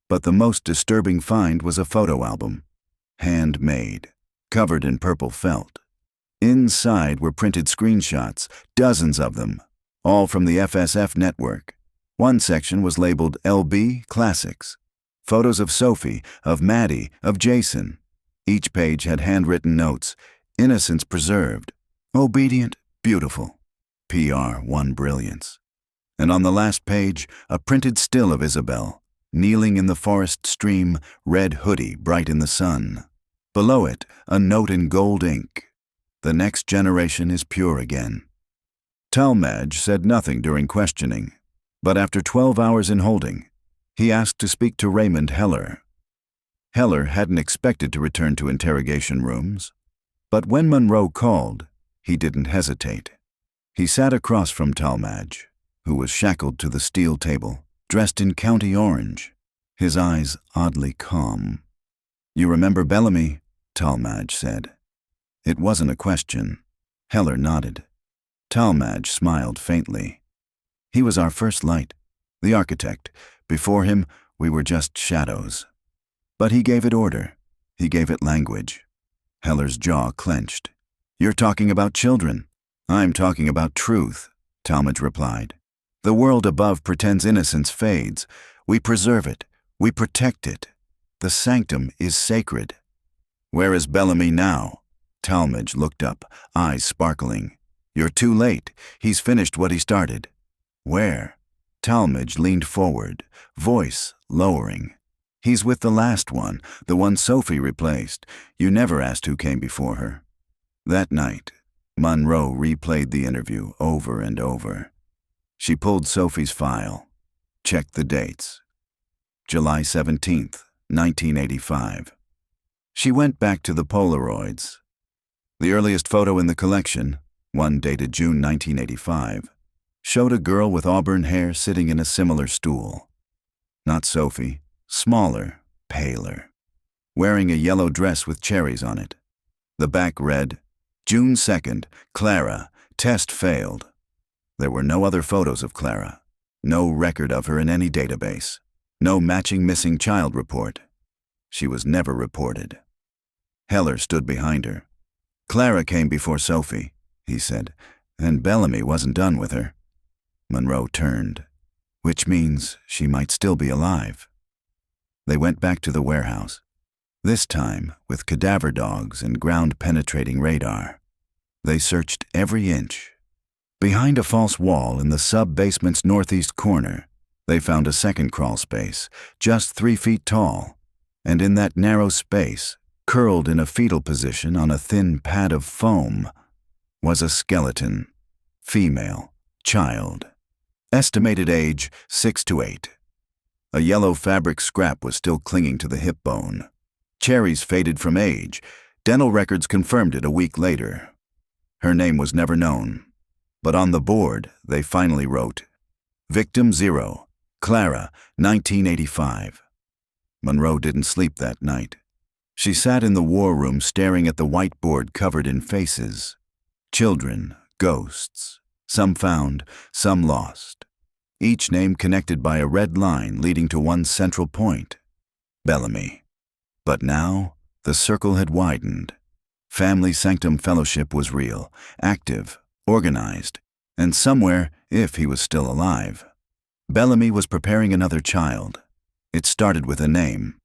But the most disturbing find was a photo album, handmade, covered in purple felt. Inside were printed screenshots, dozens of them, all from the FSF network. One section was labeled LB Classics. Photos of Sophie, of Maddie, of Jason. Each page had handwritten notes: innocence preserved, obedient, beautiful, PR 1 brilliance. And on the last page, a printed still of Isabelle, kneeling in the forest stream, red hoodie bright in the sun. Below it, a note in gold ink: the next generation is pure again. Talmadge said nothing during questioning, but after 12 hours in holding, he asked to speak to Raymond Heller. Heller hadn't expected to return to interrogation rooms, but when Monroe called, he didn't hesitate. He sat across from Talmadge, who was shackled to the steel table, dressed in county orange, his eyes oddly calm. "You remember Bellamy?" Talmadge said. It wasn't a question. Heller nodded. Talmadge smiled faintly. "He was our first light, the architect. Before him, we were just shadows. But he gave it order. He gave it language." Heller's jaw clenched. "You're talking about children." "I'm talking about truth," Talmadge replied. "The world above pretends innocence fades. We preserve it. We protect it. The sanctum is sacred." "Where is Bellamy now?" Talmadge looked up, eyes sparkling. "You're too late. He's finished what he started." "Where?" Talmadge leaned forward, voice lowering. "He's with the last one, the one Sophie replaced. You never asked who came before her." That night, Monroe replayed the interview over and over. She pulled Sophie's file, checked the dates. July 17th, 1985. She went back to the Polaroids. The earliest photo in the collection, one dated June 1985, showed a girl with auburn hair sitting in a similar stool. Not Sophie. Smaller, paler, wearing a yellow dress with cherries on it. The back read, "June 2nd, Clara, test failed." There were no other photos of Clara, no record of her in any database, no matching missing child report. She was never reported. Heller stood behind her. "Clara came before Sophie," he said, "and Bellamy wasn't done with her." Monroe turned, "Which means she might still be alive." They went back to the warehouse, this time with cadaver dogs and ground-penetrating radar. They searched every inch. Behind a false wall in the sub-basement's northeast corner, they found a second crawl space, just 3 feet tall, and in that narrow space, curled in a fetal position on a thin pad of foam, was a skeleton, female, child. Estimated age 6 to 8. A yellow fabric scrap was still clinging to the hip bone. Cherries faded from age. Dental records confirmed it a week later. Her name was never known, but on the board they finally wrote, "Victim 0, Clara, 1985. Monroe didn't sleep that night. She sat in the war room staring at the whiteboard covered in faces. Children, ghosts, some found, some lost. Each name connected by a red line leading to one central point, Bellamy. But now, the circle had widened. Family Sanctum Fellowship was real, active, organized, and somewhere, if he was still alive, Bellamy was preparing another child. It started with a name.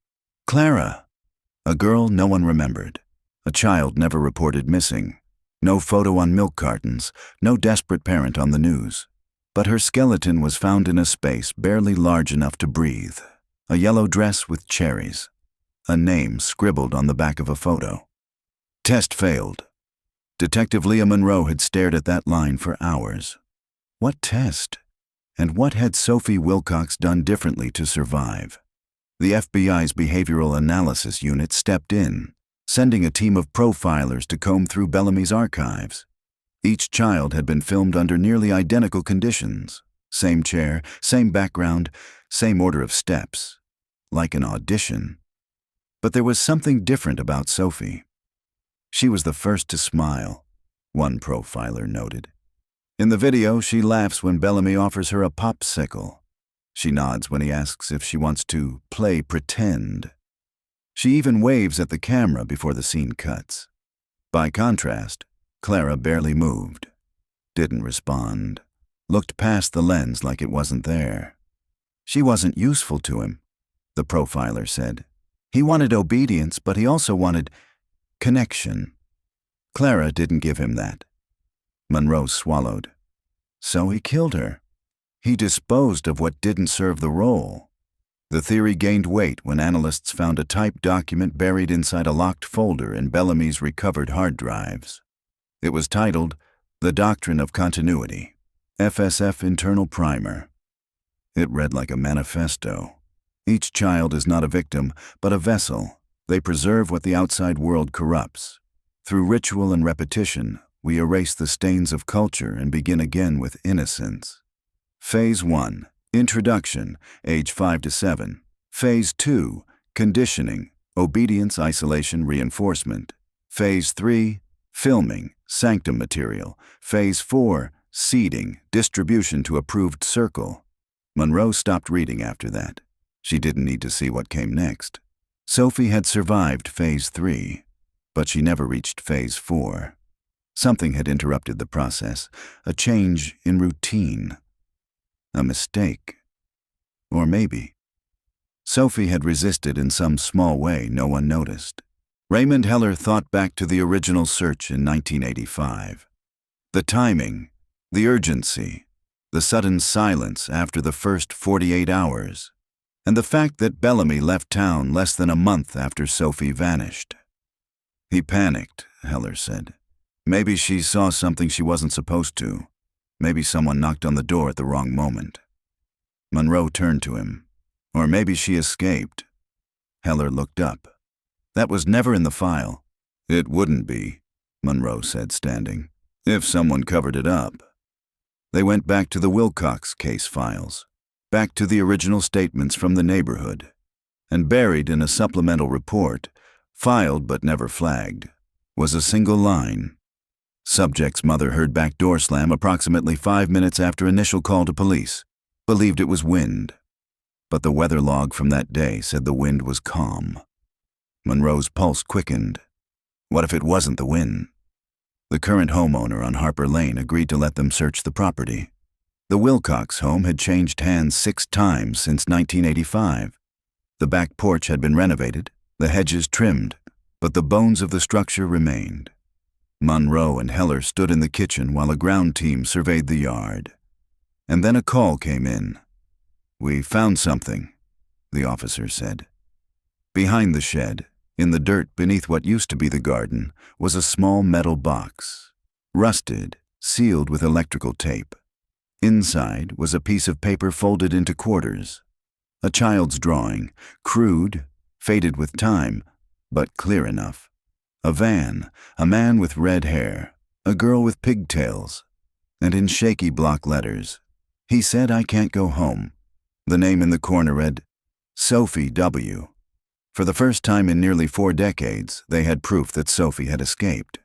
Clara. A girl no one remembered. A child never reported missing. No photo on milk cartons, no desperate parent on the news. But her skeleton was found in a space barely large enough to breathe. A yellow dress with cherries. A name scribbled on the back of a photo. Test failed. Detective Leah Monroe had stared at that line for hours. What test? And what had Sophie Wilcox done differently to survive? The FBI's Behavioral Analysis Unit stepped in, sending a team of profilers to comb through Bellamy's archives. Each child had been filmed under nearly identical conditions. Same chair, same background, same order of steps. Like an audition. But there was something different about Sophie. She was the first to smile, one profiler noted. In the video, she laughs when Bellamy offers her a popsicle. She nods when he asks if she wants to play pretend. She even waves at the camera before the scene cuts. By contrast, Clara barely moved, didn't respond, looked past the lens like it wasn't there. She wasn't useful to him, the profiler said. He wanted obedience, but he also wanted connection. Clara didn't give him that. Monroe swallowed. So he killed her. He disposed of what didn't serve the role. The theory gained weight when analysts found a typed document buried inside a locked folder in Bellamy's recovered hard drives. It was titled, The Doctrine of Continuity, FSF Internal Primer. It read like a manifesto. Each child is not a victim, but a vessel. They preserve what the outside world corrupts. Through ritual and repetition, we erase the stains of culture and begin again with innocence. Phase 1. Introduction, age 5 to 7. Phase 2. Conditioning, obedience, isolation, reinforcement. Phase 3. Filming, sanctum material. Phase 4. Seeding, distribution to approved circle. Monroe stopped reading after that. She didn't need to see what came next. Sophie had survived Phase 3, but she never reached Phase 4. Something had interrupted the process, a change in routine. A mistake. Or maybe. Sophie had resisted in some small way no one noticed. Raymond Heller thought back to the original search in 1985. The timing, the urgency, the sudden silence after the first 48 hours, and the fact that Bellamy left town less than a month after Sophie vanished. He panicked, Heller said. Maybe she saw something she wasn't supposed to. Maybe someone knocked on the door at the wrong moment. Monroe turned to him. Or maybe she escaped. Heller looked up. That was never in the file. It wouldn't be, Monroe said, standing, if someone covered it up. They went back to the Wilcox case files, back to the original statements from the neighborhood, and buried in a supplemental report, filed but never flagged, was a single line. Subject's mother heard back door slam approximately 5 minutes after initial call to police. Believed it was wind. But the weather log from that day said the wind was calm. Monroe's pulse quickened. What if it wasn't the wind? The current homeowner on Harper Lane agreed to let them search the property. The Wilcox home had changed hands 6 times since 1985. The back porch had been renovated, the hedges trimmed, but the bones of the structure remained. Monroe and Heller stood in the kitchen while a ground team surveyed the yard. And then a call came in. We found something, the officer said. Behind the shed, in the dirt beneath what used to be the garden, was a small metal box, rusted, sealed with electrical tape. Inside was a piece of paper folded into quarters. A child's drawing, crude, faded with time, but clear enough. A van, a man with red hair, a girl with pigtails, and in shaky block letters, he said, I can't go home. The name in the corner read, Sophie W. For the first time in nearly 4 decades, they had proof that Sophie had escaped,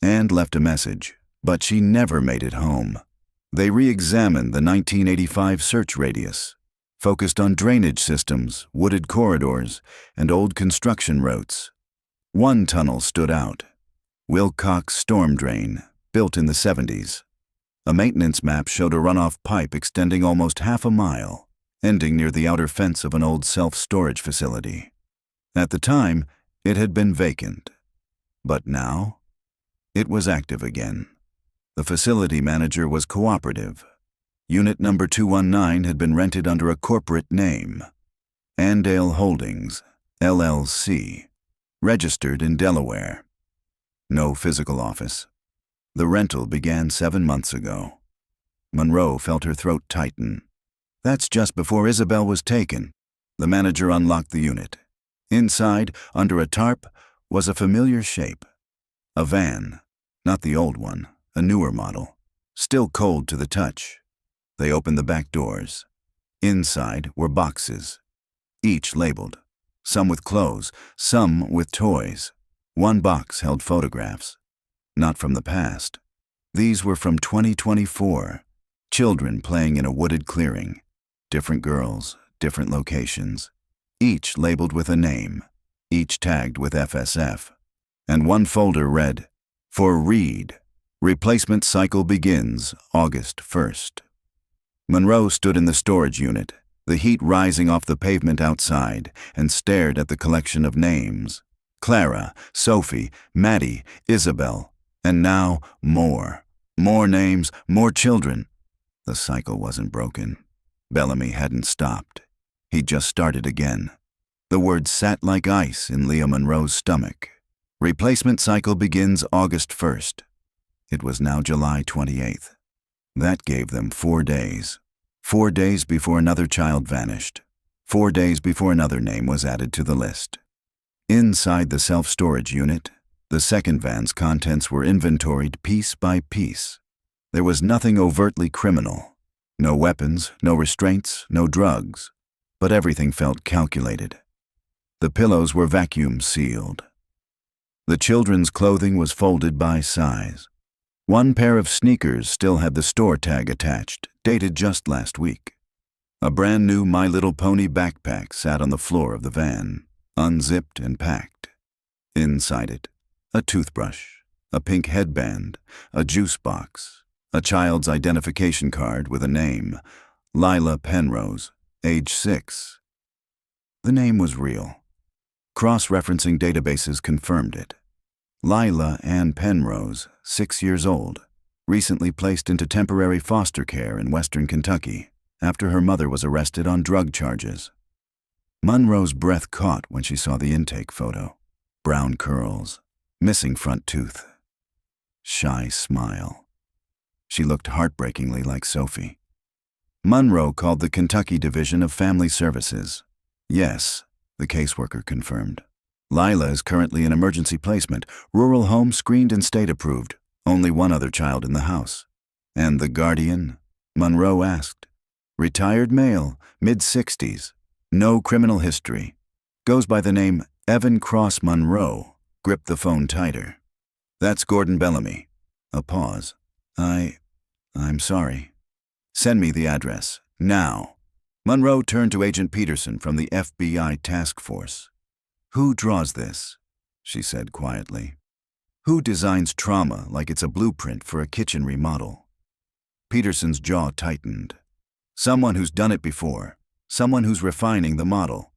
and left a message, but she never made it home. They re-examined the 1985 search radius, focused on drainage systems, wooded corridors, and old construction routes. One tunnel stood out, Wilcox Storm Drain, built in the 70s. A maintenance map showed a runoff pipe extending almost half a mile, ending near the outer fence of an old self-storage facility. At the time, it had been vacant. But now, It was active again. The facility manager was cooperative. Unit number 219 had been rented under a corporate name, Andale Holdings, LLC, registered in Delaware. No physical office. The rental began 7 months ago. Monroe felt her throat tighten. That's just before Isabelle was taken. The manager unlocked the unit. Inside, under a tarp, was a familiar shape. A van, not the old one, a newer model, still cold to the touch. They opened the back doors. Inside were boxes, each labeled, some with clothes, some with toys. One box held photographs, not from the past. These were from 2024, children playing in a wooded clearing. Different girls, different locations, each labeled with a name, each tagged with FSF. And one folder read, "For Reed, replacement cycle begins August 1st. Monroe stood in the storage unit, the heat rising off the pavement outside, and stared at the collection of names. Clara, Sophie, Maddie, Isabelle, and now more. More names, more children. The cycle wasn't broken. Bellamy hadn't stopped. He'd just started again. The words sat like ice in Leah Monroe's stomach. Replacement cycle begins August 1st. It was now July 28th. That gave them 4 days. 4 days before another child vanished. 4 days before another name was added to the list. Inside the self-storage unit, the second van's contents were inventoried piece by piece. There was nothing overtly criminal. No weapons, no restraints, no drugs. But everything felt calculated. The pillows were vacuum sealed. The children's clothing was folded by size. One pair of sneakers still had the store tag attached, dated just last week. A brand new My Little Pony backpack sat on the floor of the van, unzipped and packed. Inside it, a toothbrush, a pink headband, a juice box, a child's identification card with a name, Lila Penrose, age 6. The name was real. Cross-referencing databases confirmed it. Lila Ann Penrose, 6 years old, recently placed into temporary foster care in western Kentucky after her mother was arrested on drug charges. Monroe's breath caught when she saw the intake photo. Brown curls, missing front tooth. Shy smile. She looked heartbreakingly like Sophie. Monroe called the Kentucky Division of Family Services. Yes, the caseworker confirmed. Lila is currently in emergency placement, rural home screened and state approved. Only one other child in the house. And the guardian? Monroe asked. Retired male, mid-60s. No criminal history. Goes by the name Evan Cross Monroe. Gripped the phone tighter. That's Gordon Bellamy. A pause. I'm sorry. Send me the address, now. Monroe turned to Agent Peterson from the FBI task force. Who draws this? She said quietly. Who designs trauma like it's a blueprint for a kitchen remodel? Peterson's jaw tightened. Someone who's done it before. Someone who's refining the model.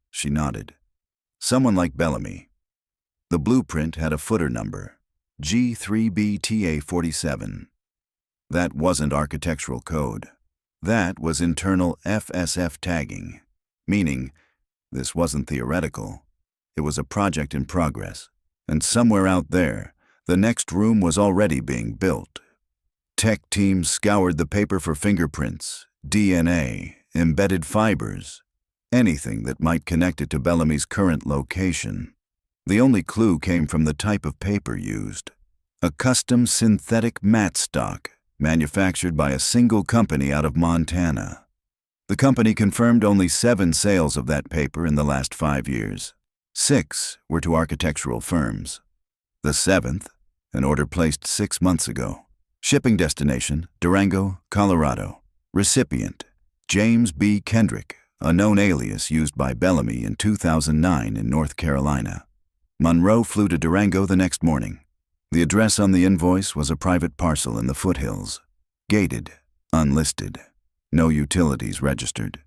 She nodded. Someone like Bellamy. The blueprint had a footer number, G3BTA47. That wasn't architectural code. That was internal FSF tagging, meaning this wasn't theoretical. It was a project in progress, and somewhere out there, the next room was already being built. Tech teams scoured the paper for fingerprints, DNA, embedded fibers, anything that might connect it to Bellamy's current location. The only clue came from the type of paper used, a custom synthetic mat stock manufactured by a single company out of Montana. The company confirmed only 7 sales of that paper in the last 5 years. 6 were to architectural firms. The 7th, an order placed 6 months ago. Shipping destination, Durango, Colorado. Recipient, James B. Kendrick, a known alias used by Bellamy in 2009 in North Carolina. Monroe flew to Durango the next morning. The address on the invoice was a private parcel in the foothills. Gated, unlisted, no utilities registered.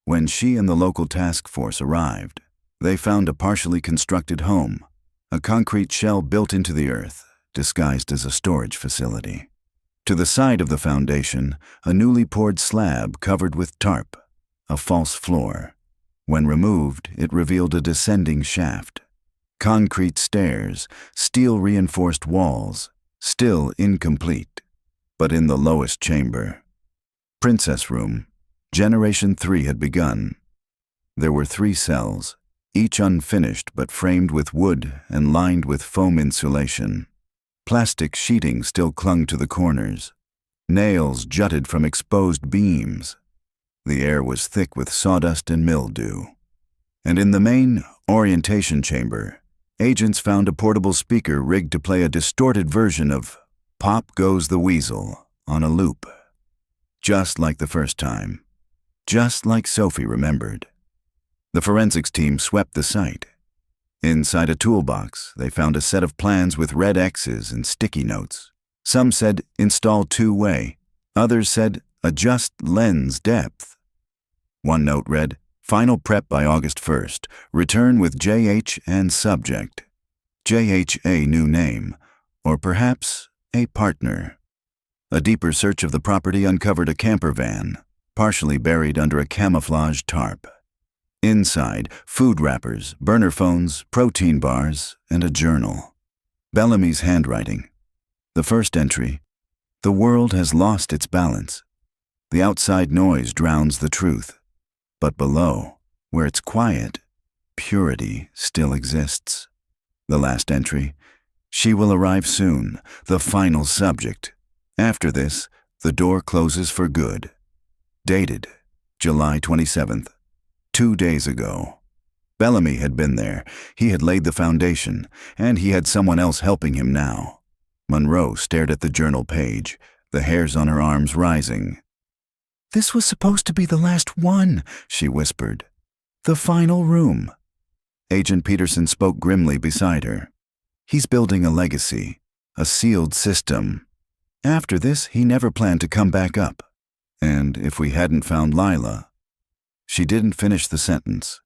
When she and the local task force arrived, they found a partially constructed home, a concrete shell built into the earth, disguised as a storage facility. To the side of the foundation, a newly poured slab covered with tarp, a false floor. When removed, it revealed a descending shaft. Concrete stairs, steel-reinforced walls, still incomplete. But in the lowest chamber, Princess Room, Generation 3 had begun. There were 3 cells, each unfinished but framed with wood and lined with foam insulation. Plastic sheeting still clung to the corners. Nails jutted from exposed beams. The air was thick with sawdust and mildew. And in the main orientation chamber, agents found a portable speaker rigged to play a distorted version of "Pop Goes the Weasel" on a loop. Just like the first time. Just like Sophie remembered. The forensics team swept the site. Inside a toolbox, they found a set of plans with red X's and sticky notes. Some said install two-way. Others said adjust lens depth. One note read, final prep by August 1st. Return with JH and subject. JH a new name, or perhaps a partner. A deeper search of the property uncovered a camper van, partially buried under a camouflage tarp. Inside, food wrappers, burner phones, protein bars, and a journal. Bellamy's handwriting. The first entry, "The world has lost its balance. The outside noise drowns the truth. But below, where it's quiet, purity still exists." The last entry, "She will arrive soon, the final subject. After this, the door closes for good." Dated, July 27th. 2 days ago. Bellamy had been there. He had laid the foundation, and he had someone else helping him now. Monroe stared at the journal page, the hairs on her arms rising. "This was supposed to be the last one," she whispered. "The final room." Agent Peterson spoke grimly beside her. "He's building a legacy, a sealed system. After this, he never planned to come back up. And if we hadn't found Lila..." She didn't finish the sentence.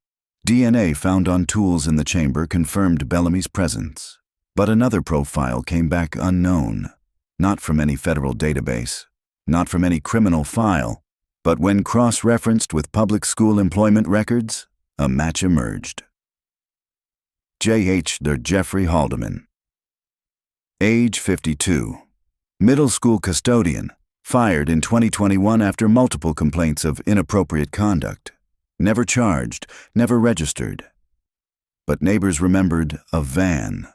DNA found on tools in the chamber confirmed Bellamy's presence. But another profile came back unknown. Not from any federal database, not from any criminal file, but when cross-referenced with public school employment records, a match emerged. J.H. Jeffrey Haldeman. Age 52. Middle school custodian. Fired in 2021 after multiple complaints of inappropriate conduct. Never charged, never registered. But neighbors remembered a van.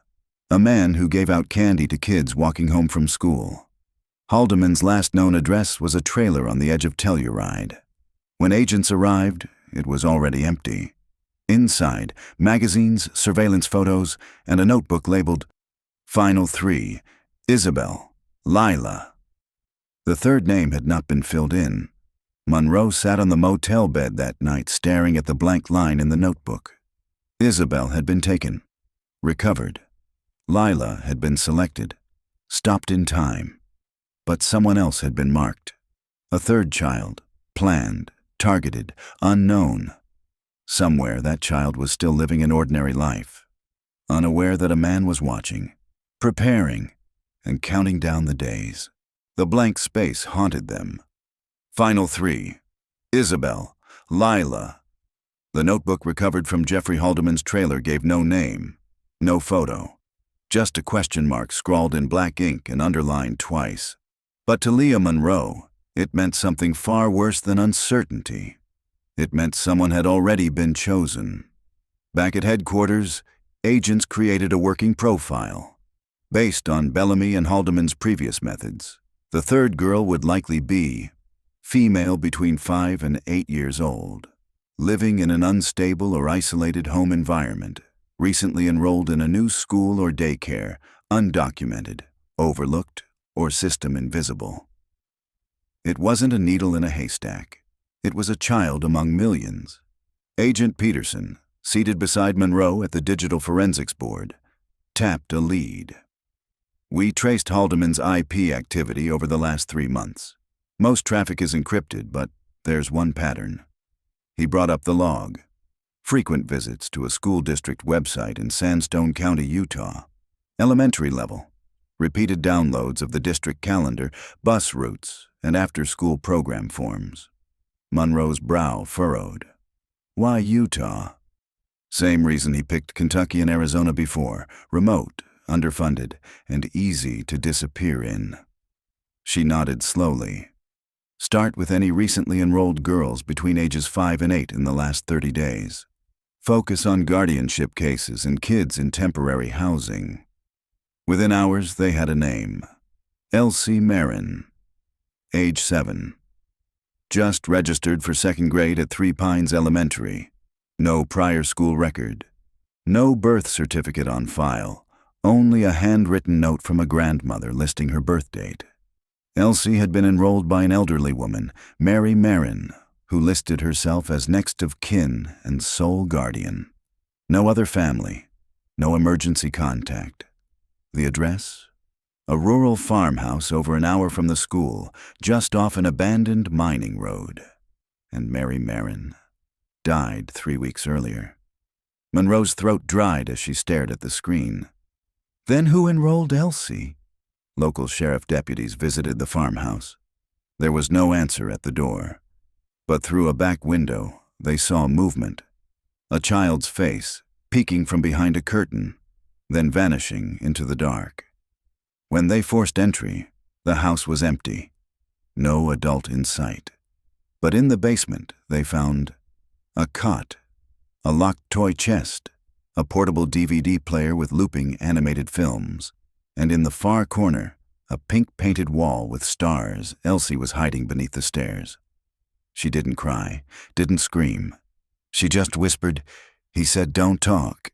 A man who gave out candy to kids walking home from school. Haldeman's last known address was a trailer on the edge of Telluride. When agents arrived, it was already empty. Inside, magazines, surveillance photos, and a notebook labeled Final 3, Isabelle, Lila. The third name had not been filled in. Monroe sat on the motel bed that night staring at the blank line in the notebook. Isabelle had been taken, recovered. Lila had been selected, stopped in time. But someone else had been marked. A third child, planned, targeted, unknown. Somewhere that child was still living an ordinary life, unaware that a man was watching, preparing, and counting down the days. The blank space haunted them. Final 3. Isabelle, Lila. The notebook recovered from Jeffrey Haldeman's trailer gave no name, no photo, just a question mark scrawled in black ink and underlined twice. But to Leah Monroe, it meant something far worse than uncertainty. It meant someone had already been chosen. Back at headquarters, agents created a working profile. Based on Bellamy and Haldeman's previous methods, the third girl would likely be female between 5 and 8 years old, living in an unstable or isolated home environment, recently enrolled in a new school or daycare, undocumented, overlooked, or system invisible. It wasn't a needle in a haystack. It was a child among millions. Agent Peterson, seated beside Monroe at the digital forensics board, tapped a lead. "We traced Haldeman's IP activity over the last 3 months. Most traffic is encrypted, but there's one pattern." He brought up the log. Frequent visits to a school district website in Sandstone County, Utah. Elementary level. repeated downloads of the district calendar, bus routes, and after-school program forms. Monroe's brow furrowed. Why Utah? Same reason he picked Kentucky and Arizona before: remote, underfunded, and easy to disappear in. She nodded slowly. Start with any recently enrolled girls between ages 5 and 8 in the last 30 days. Focus on guardianship cases and kids in temporary housing. Within hours, they had a name: Elsie Marin, age 7. Just registered for 2nd grade at Three Pines Elementary. No prior school record. No birth certificate on file. Only a handwritten note from a grandmother listing her birth date. Elsie had been enrolled by an elderly woman, Mary Marin, who listed herself as next of kin and sole guardian. No other family. No emergency contact. The address? A rural farmhouse over an hour from the school, just off an abandoned mining road. And Mary Marin died 3 weeks earlier. Monroe's throat dried as she stared at the screen. Then who enrolled Elsie? Local sheriff deputies visited the farmhouse. There was no answer at the door, but through a back window they saw movement. A child's face peeking from behind a curtain, then vanishing into the dark. When they forced entry, the house was empty. No adult in sight. But in the basement they found a cot, a locked toy chest, a portable DVD player with looping animated films, and in the far corner, a pink-painted wall with stars. Elsie was hiding beneath the stairs. She didn't cry, didn't scream. She just whispered, "He said don't talk.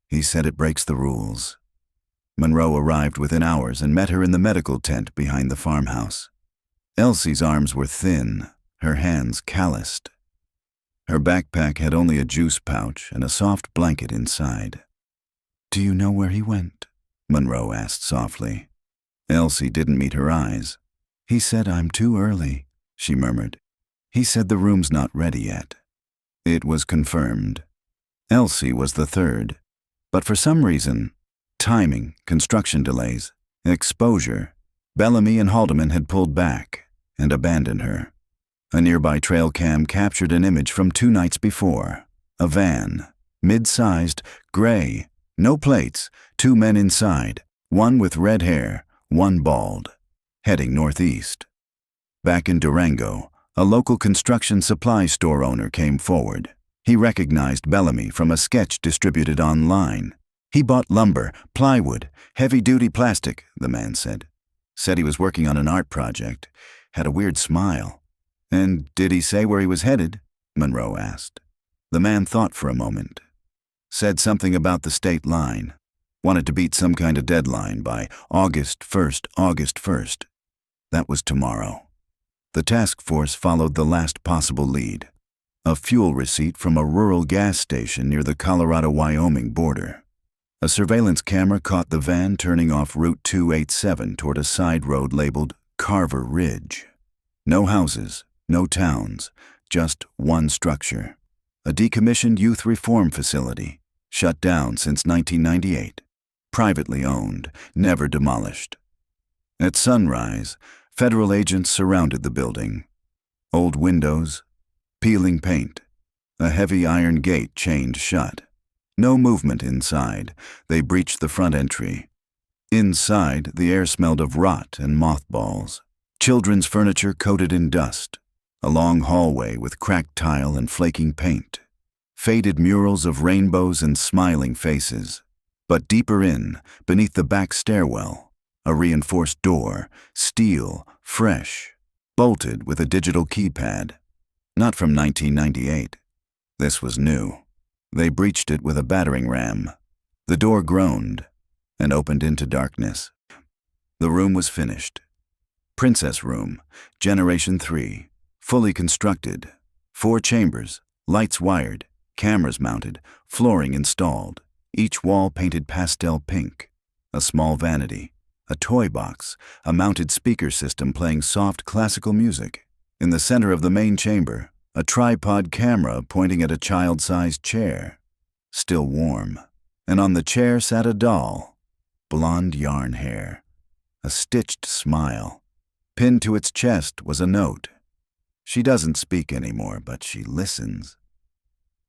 He said it breaks the rules." Monroe arrived within hours and met her in the medical tent behind the farmhouse. Elsie's arms were thin, her hands calloused. Her backpack had only a juice pouch and a soft blanket inside. "Do you know where he went?" Monroe asked softly. Elsie didn't meet her eyes. "He said I'm too early," she murmured. "He said the room's not ready yet." It was confirmed. Elsie was the third. But for some reason, timing, construction delays, exposure, Bellamy and Haldeman had pulled back and abandoned her. A nearby trail cam captured an image from 2 nights before. A van, mid-sized, gray, no plates, 2 men inside, one with red hair, one bald, heading northeast. Back in Durango, a local construction supply store owner came forward. He recognized Bellamy from a sketch distributed online. He bought lumber, plywood, heavy-duty plastic, the man said. Said he was working on an art project. Had a weird smile. "And did he say where he was headed?" Monroe asked. The man thought for a moment. Said something about the state line. Wanted to beat some kind of deadline by August 1st. That was tomorrow. The task force followed the last possible lead. A fuel receipt from a rural gas station near the Colorado-Wyoming border. A surveillance camera caught the van turning off Route 287 toward a side road labeled Carver Ridge. No houses, no towns, just one structure. A decommissioned youth reform facility, shut down since 1998. Privately owned, never demolished. At sunrise, federal agents surrounded the building. Old windows, peeling paint, a heavy iron gate chained shut. No movement inside. They breached the front entry. Inside, the air smelled of rot and mothballs. Children's furniture coated in dust. A long hallway with cracked tile and flaking paint. Faded murals of rainbows and smiling faces. But deeper in, beneath the back stairwell, a reinforced door, steel, fresh, bolted with a digital keypad. Not from 1998. This was new. They breached it with a battering ram. The door groaned and opened into darkness. The room was finished. Princess room, Generation 3, fully constructed. 4 chambers, lights wired, cameras mounted, flooring installed. Each wall painted pastel pink. A small vanity, a toy box, a mounted speaker system playing soft classical music. In the center of the main chamber, a tripod camera pointing at a child-sized chair, still warm. And on the chair sat a doll, blonde yarn hair, a stitched smile. Pinned to its chest was a note. She doesn't speak anymore, but she listens.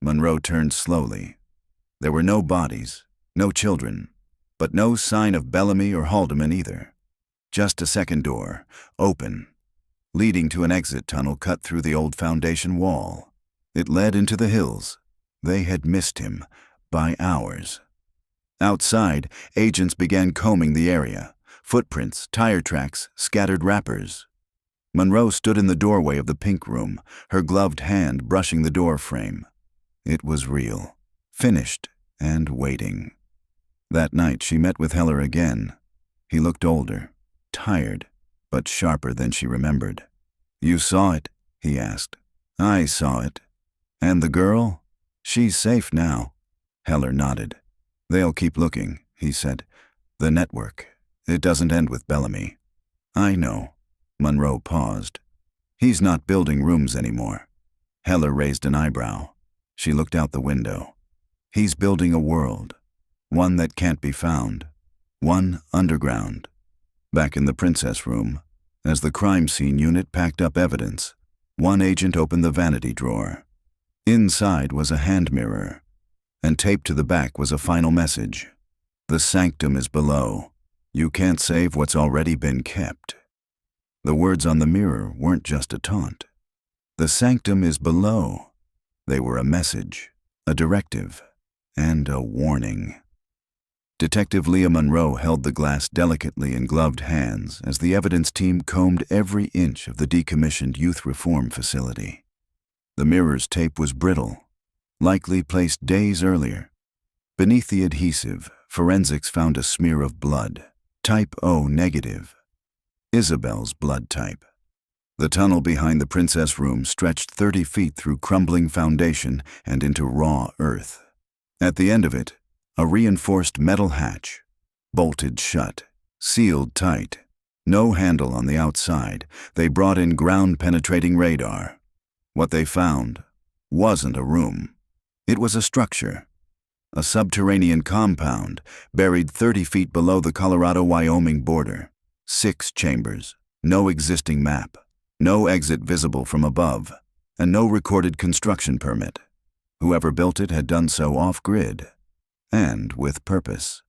Monroe turned slowly. There were no bodies, no children, but no sign of Bellamy or Haldeman either. Just a second door, open, leading to an exit tunnel cut through the old foundation wall. It led into the hills. They had missed him by hours. Outside, agents began combing the area. Footprints, tire tracks, scattered wrappers. Monroe stood in the doorway of the pink room, her gloved hand brushing the door frame. It was real, finished, and waiting. That night she met with Heller again. He looked older, tired, but sharper than she remembered. "You saw it?" he asked. "I saw it." "And the girl? She's safe now." Heller nodded. "They'll keep looking," he said. "The network. It doesn't end with Bellamy." "I know." Monroe paused. "He's not building rooms anymore." Heller raised an eyebrow. She looked out the window. "He's building a world. One that can't be found. One underground." Back in the princess room, as the crime scene unit packed up evidence, one agent opened the vanity drawer. Inside was a hand mirror, and taped to the back was a final message. "The sanctum is below. You can't save what's already been kept." The words on the mirror weren't just a taunt. The sanctum is below. They were a message, a directive, and a warning. Detective Leah Monroe held the glass delicately in gloved hands as the evidence team combed every inch of the decommissioned youth reform facility. The mirror's tape was brittle, likely placed days earlier. Beneath the adhesive, forensics found a smear of blood, type O negative, Isabelle's blood type. The tunnel behind the princess room stretched 30 feet through crumbling foundation and into raw earth. At the end of it, a reinforced metal hatch, bolted shut, sealed tight. No handle on the outside. They brought in ground-penetrating radar. What they found wasn't a room. It was a structure. A subterranean compound buried 30 feet below the Colorado-Wyoming border. 6 chambers, no existing map, no exit visible from above, and no recorded construction permit. Whoever built it had done so off-grid, and with purpose.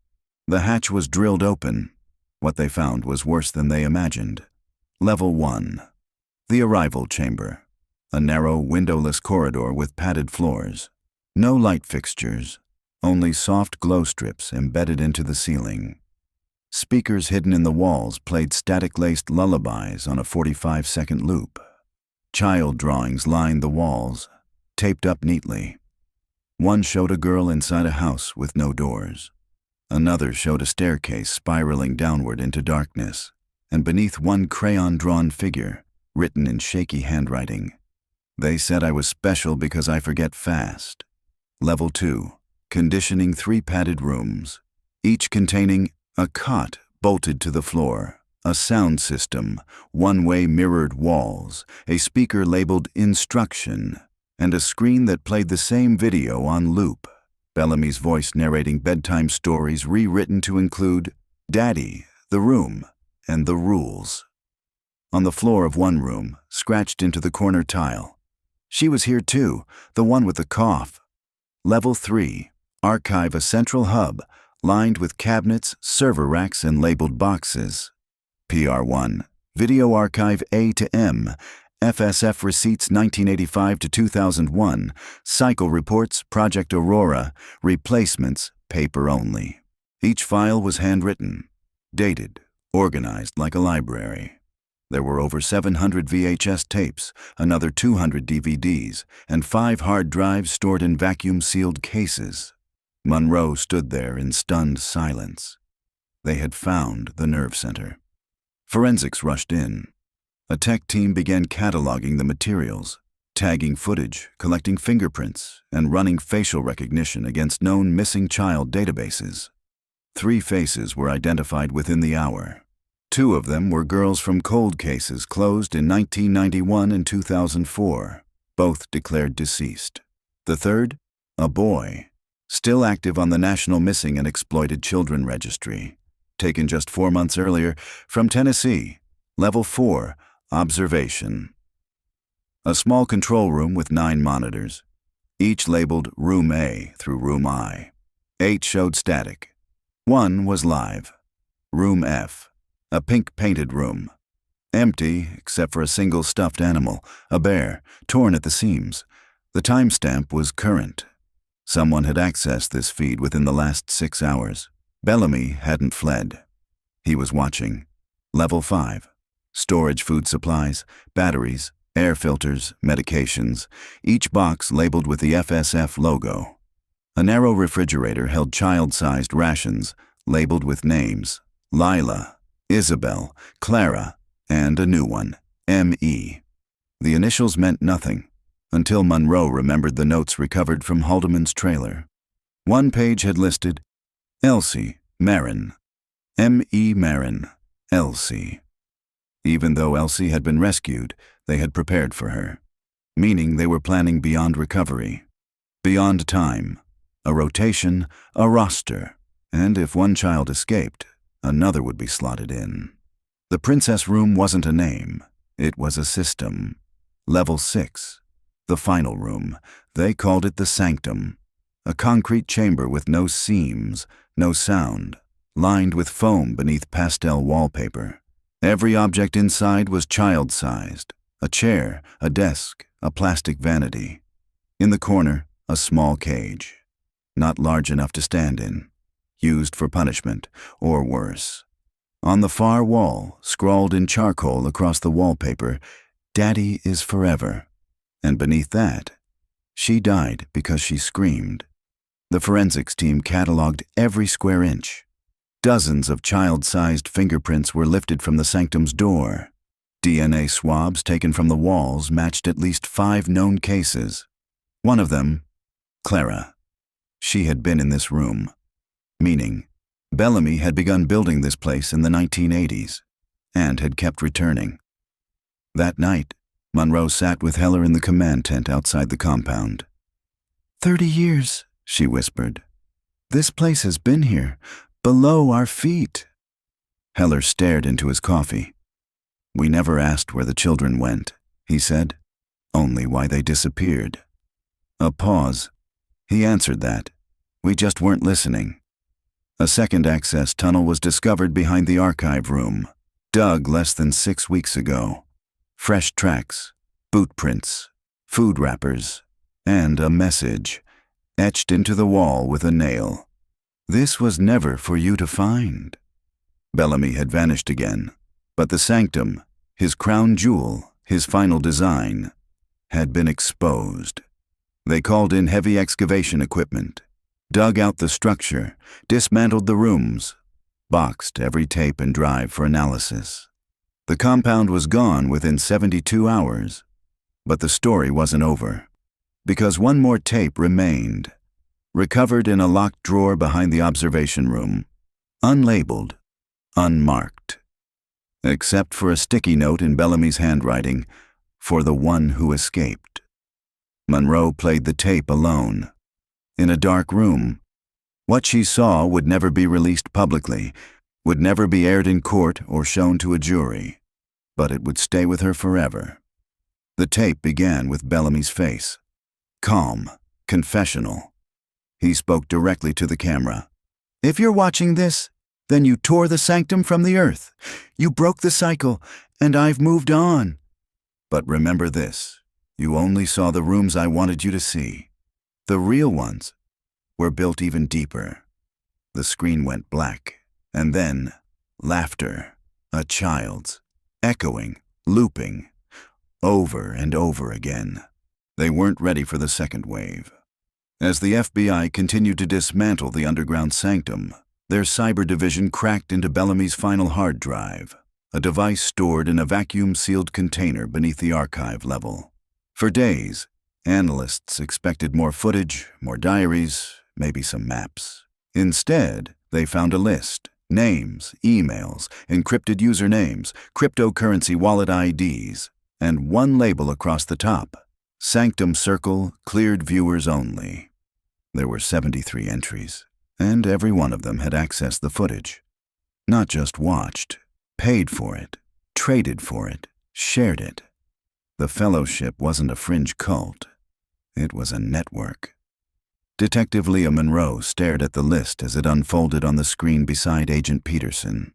The hatch was drilled open. What they found was worse than they imagined. Level 1. The arrival chamber. A narrow, windowless corridor with padded floors. No light fixtures, only soft glow strips embedded into the ceiling. Speakers hidden in the walls played static-laced lullabies on a 45-second loop. Child drawings lined the walls, taped up neatly. One showed a girl inside a house with no doors. Another showed a staircase spiraling downward into darkness, and beneath one crayon-drawn figure, written in shaky handwriting. "They said I was special because I forget fast." Level 2. Conditioning 3 padded rooms, each containing a cot bolted to the floor, a sound system, one-way mirrored walls, a speaker labeled instruction, and a screen that played the same video on loop. Bellamy's voice narrating bedtime stories rewritten to include Daddy, the room, and the rules. On the floor of one room, scratched into the corner tile. "She was here too, the one with the cough." Level 3. Archive a central hub, lined with cabinets, server racks, and labeled boxes. PR1. Video archive A to M. FSF receipts 1985 to 2001. Cycle reports, Project Aurora. Replacements, paper only. Each file was handwritten, dated, organized like a library. There were over 700 VHS tapes, another 200 DVDs, and 5 hard drives stored in vacuum-sealed cases. Monroe stood there in stunned silence. They had found the nerve center. Forensics rushed in. A tech team began cataloging the materials, tagging footage, collecting fingerprints, and running facial recognition against known missing child databases. 3 faces were identified within the hour. 2 of them were girls from cold cases closed in 1991 and 2004, both declared deceased. The third, a boy, still active on the National Missing and Exploited Children Registry. taken just 4 months earlier, from Tennessee. Level 4, observation. A small control room with 9 monitors, each labeled Room A through Room I. 8 showed static. 1 was live. Room F, a pink-painted room. Empty except for a single stuffed animal, a bear, torn at the seams. The timestamp was current. Someone had accessed this feed within the last 6 hours. Bellamy hadn't fled. He was watching. Level 5. Storage food supplies, batteries, air filters, medications, each box labeled with the FSF logo. A narrow refrigerator held child-sized rations, labeled with names: Lila, Isabelle, Clara, and a new one, M.E. The initials meant nothing, until Monroe remembered the notes recovered from Haldeman's trailer. One page had listed, Elsie, Marin, M.E. Marin, Elsie. Even though Elsie had been rescued, they had prepared for her, meaning they were planning beyond recovery, beyond time, a rotation, a roster, and if one child escaped, another would be slotted in. The princess room wasn't a name, it was a system. Level 6, the final room, they called it the Sanctum, a concrete chamber with no seams, no sound, lined with foam beneath pastel wallpaper. Every object inside was child-sized, a chair, a desk, a plastic vanity. In the corner, a small cage, not large enough to stand in, used for punishment, or worse. On the far wall, scrawled in charcoal across the wallpaper, "Daddy is forever," and beneath that, "She died because she screamed." The forensics team cataloged every square inch. Dozens of child-sized fingerprints were lifted from the sanctum's door. DNA swabs taken from the walls matched at least 5 known cases. One of them, Clara. She had been in this room, meaning Bellamy had begun building this place in the 1980s and had kept returning. That night, Monroe sat with Heller in the command tent outside the compound. 30 years, she whispered. This place has been here, below our feet. Heller stared into his coffee. We never asked where the children went, he said, only why they disappeared. A pause. He answered that. We just weren't listening. A second access tunnel was discovered behind the archive room, dug less than 6 weeks ago. Fresh tracks, boot prints, food wrappers, and a message, etched into the wall with a nail. This was never for you to find. Bellamy had vanished again, but the sanctum, his crown jewel, his final design, had been exposed. They called in heavy excavation equipment, dug out the structure, dismantled the rooms, boxed every tape and drive for analysis. The compound was gone within 72 hours, but the story wasn't over, because one more tape remained, recovered in a locked drawer behind the observation room, unlabeled, unmarked, except for a sticky note in Bellamy's handwriting, for the one who escaped. Monroe played the tape alone. In a dark room. What she saw would never be released publicly, would never be aired in court or shown to a jury, but it would stay with her forever. The tape began with Bellamy's face. Calm, confessional. He spoke directly to the camera. If you're watching this, then you tore the sanctum from the earth. You broke the cycle, and I've moved on. But remember this, you only saw the rooms I wanted you to see. The real ones were built even deeper. The screen went black, and then laughter, a child's, echoing, looping, over and over again. They weren't ready for the second wave. As the FBI continued to dismantle the underground sanctum, their cyber division cracked into Bellamy's final hard drive, a device stored in a vacuum-sealed container beneath the archive level. For days, analysts expected more footage, more diaries, maybe some maps. Instead, they found a list, names, emails, encrypted usernames, cryptocurrency wallet IDs, and one label across the top, Sanctum Circle, cleared viewers only. There were 73 entries, and every one of them had accessed the footage. Not just watched, paid for it, traded for it, shared it. The fellowship wasn't a fringe cult. It was a network. Detective Leah Monroe stared at the list as it unfolded on the screen beside Agent Peterson.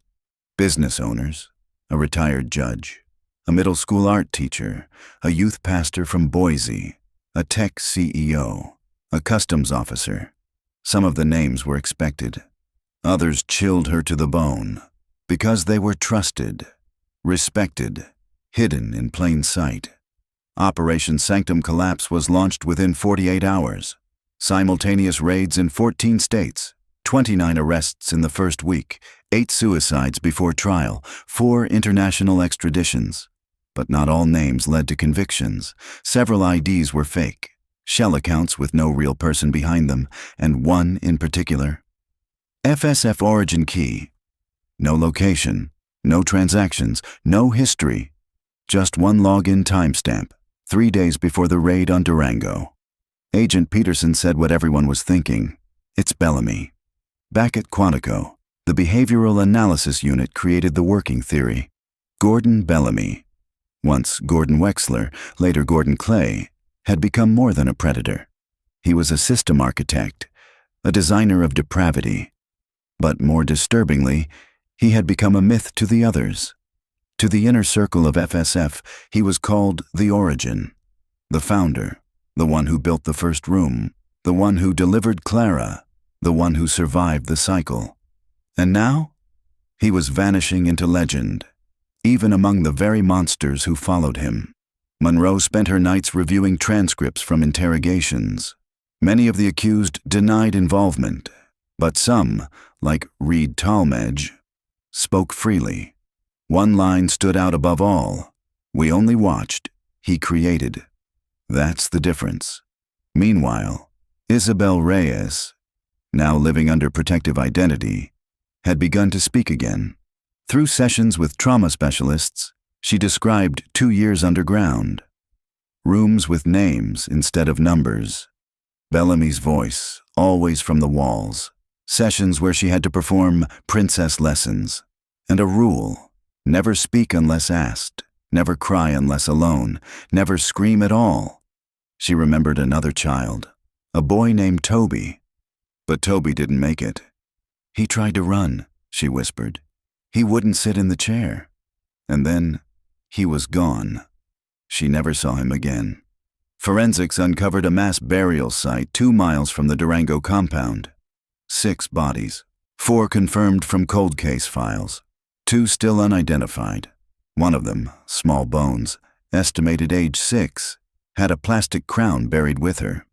Business owners, a retired judge, a middle school art teacher, a youth pastor from Boise, a tech CEO, a customs officer. Some of the names were expected. Others chilled her to the bone because they were trusted, respected, hidden in plain sight. Operation Sanctum Collapse was launched within 48 hours. Simultaneous raids in 14 states, 29 arrests in the first week, 8 suicides before trial, 4 international extraditions. But not all names led to convictions. Several IDs were fake, shell accounts with no real person behind them, and one in particular. FSF origin key. No location, no transactions, no history. Just one login timestamp, 3 days before the raid on Durango. Agent Peterson said what everyone was thinking. It's Bellamy. Back at Quantico, the behavioral analysis unit created the working theory. Gordon Bellamy, once Gordon Wexler, later Gordon Clay, had become more than a predator. He was a system architect, a designer of depravity. But more disturbingly, he had become a myth to the others. To the inner circle of FSF, he was called the Origin, the founder, the one who built the first room, the one who delivered Clara, the one who survived the cycle. And now, he was vanishing into legend, even among the very monsters who followed him. Monroe spent her nights reviewing transcripts from interrogations. Many of the accused denied involvement, but some, like Reed Talmadge, spoke freely. One line stood out above all. We only watched, he created. That's the difference. Meanwhile, Isabelle Reyes, now living under protective identity, had begun to speak again. Through sessions with trauma specialists, she described 2 years underground. Rooms with names instead of numbers. Bellamy's voice, always from the walls. Sessions where she had to perform princess lessons. And a rule, never speak unless asked, never cry unless alone, never scream at all. She remembered another child, a boy named Toby. But Toby didn't make it. He tried to run, she whispered. He wouldn't sit in the chair. And then, he was gone. She never saw him again. Forensics uncovered a mass burial site 2 miles from the Durango compound. 6 bodies, 4 confirmed from cold case files, 2 still unidentified. One of them, small bones, estimated age 6, had a plastic crown buried with her.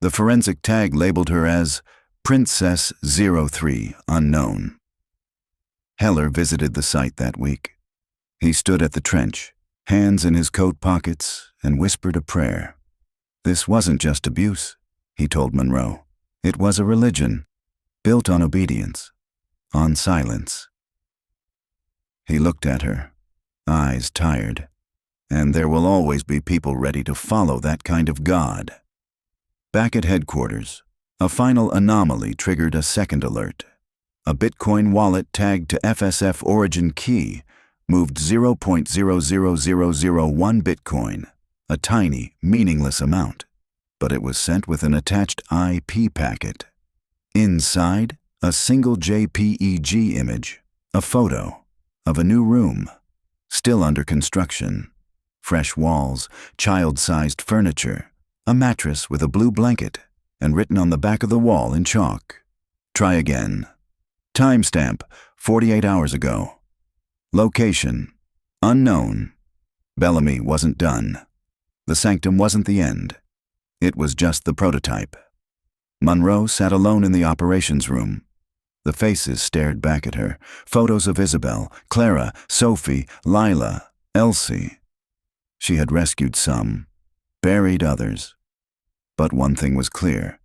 The forensic tag labeled her as Princess 03, unknown. Heller visited the site that week. He stood at the trench, hands in his coat pockets, and whispered a prayer. This wasn't just abuse, he told Monroe. It was a religion, built on obedience, on silence. He looked at her, eyes tired. And there will always be people ready to follow that kind of God. Back at headquarters, a final anomaly triggered a second alert. A Bitcoin wallet tagged to FSF origin key moved 0.00001 Bitcoin, a tiny, meaningless amount, but it was sent with an attached IP packet. Inside, a single JPEG image, a photo of a new room, still under construction. Fresh walls, child-sized furniture, a mattress with a blue blanket, and written on the back of the wall in chalk. Try again. Timestamp, 48 hours ago. Location, unknown. Bellamy wasn't done. The sanctum wasn't the end. It was just the prototype. Monroe sat alone in the operations room. The faces stared back at her. Photos of Isabelle, Clara, Sophie, Lila, Elsie. She had rescued some, buried others. But one thing was clear.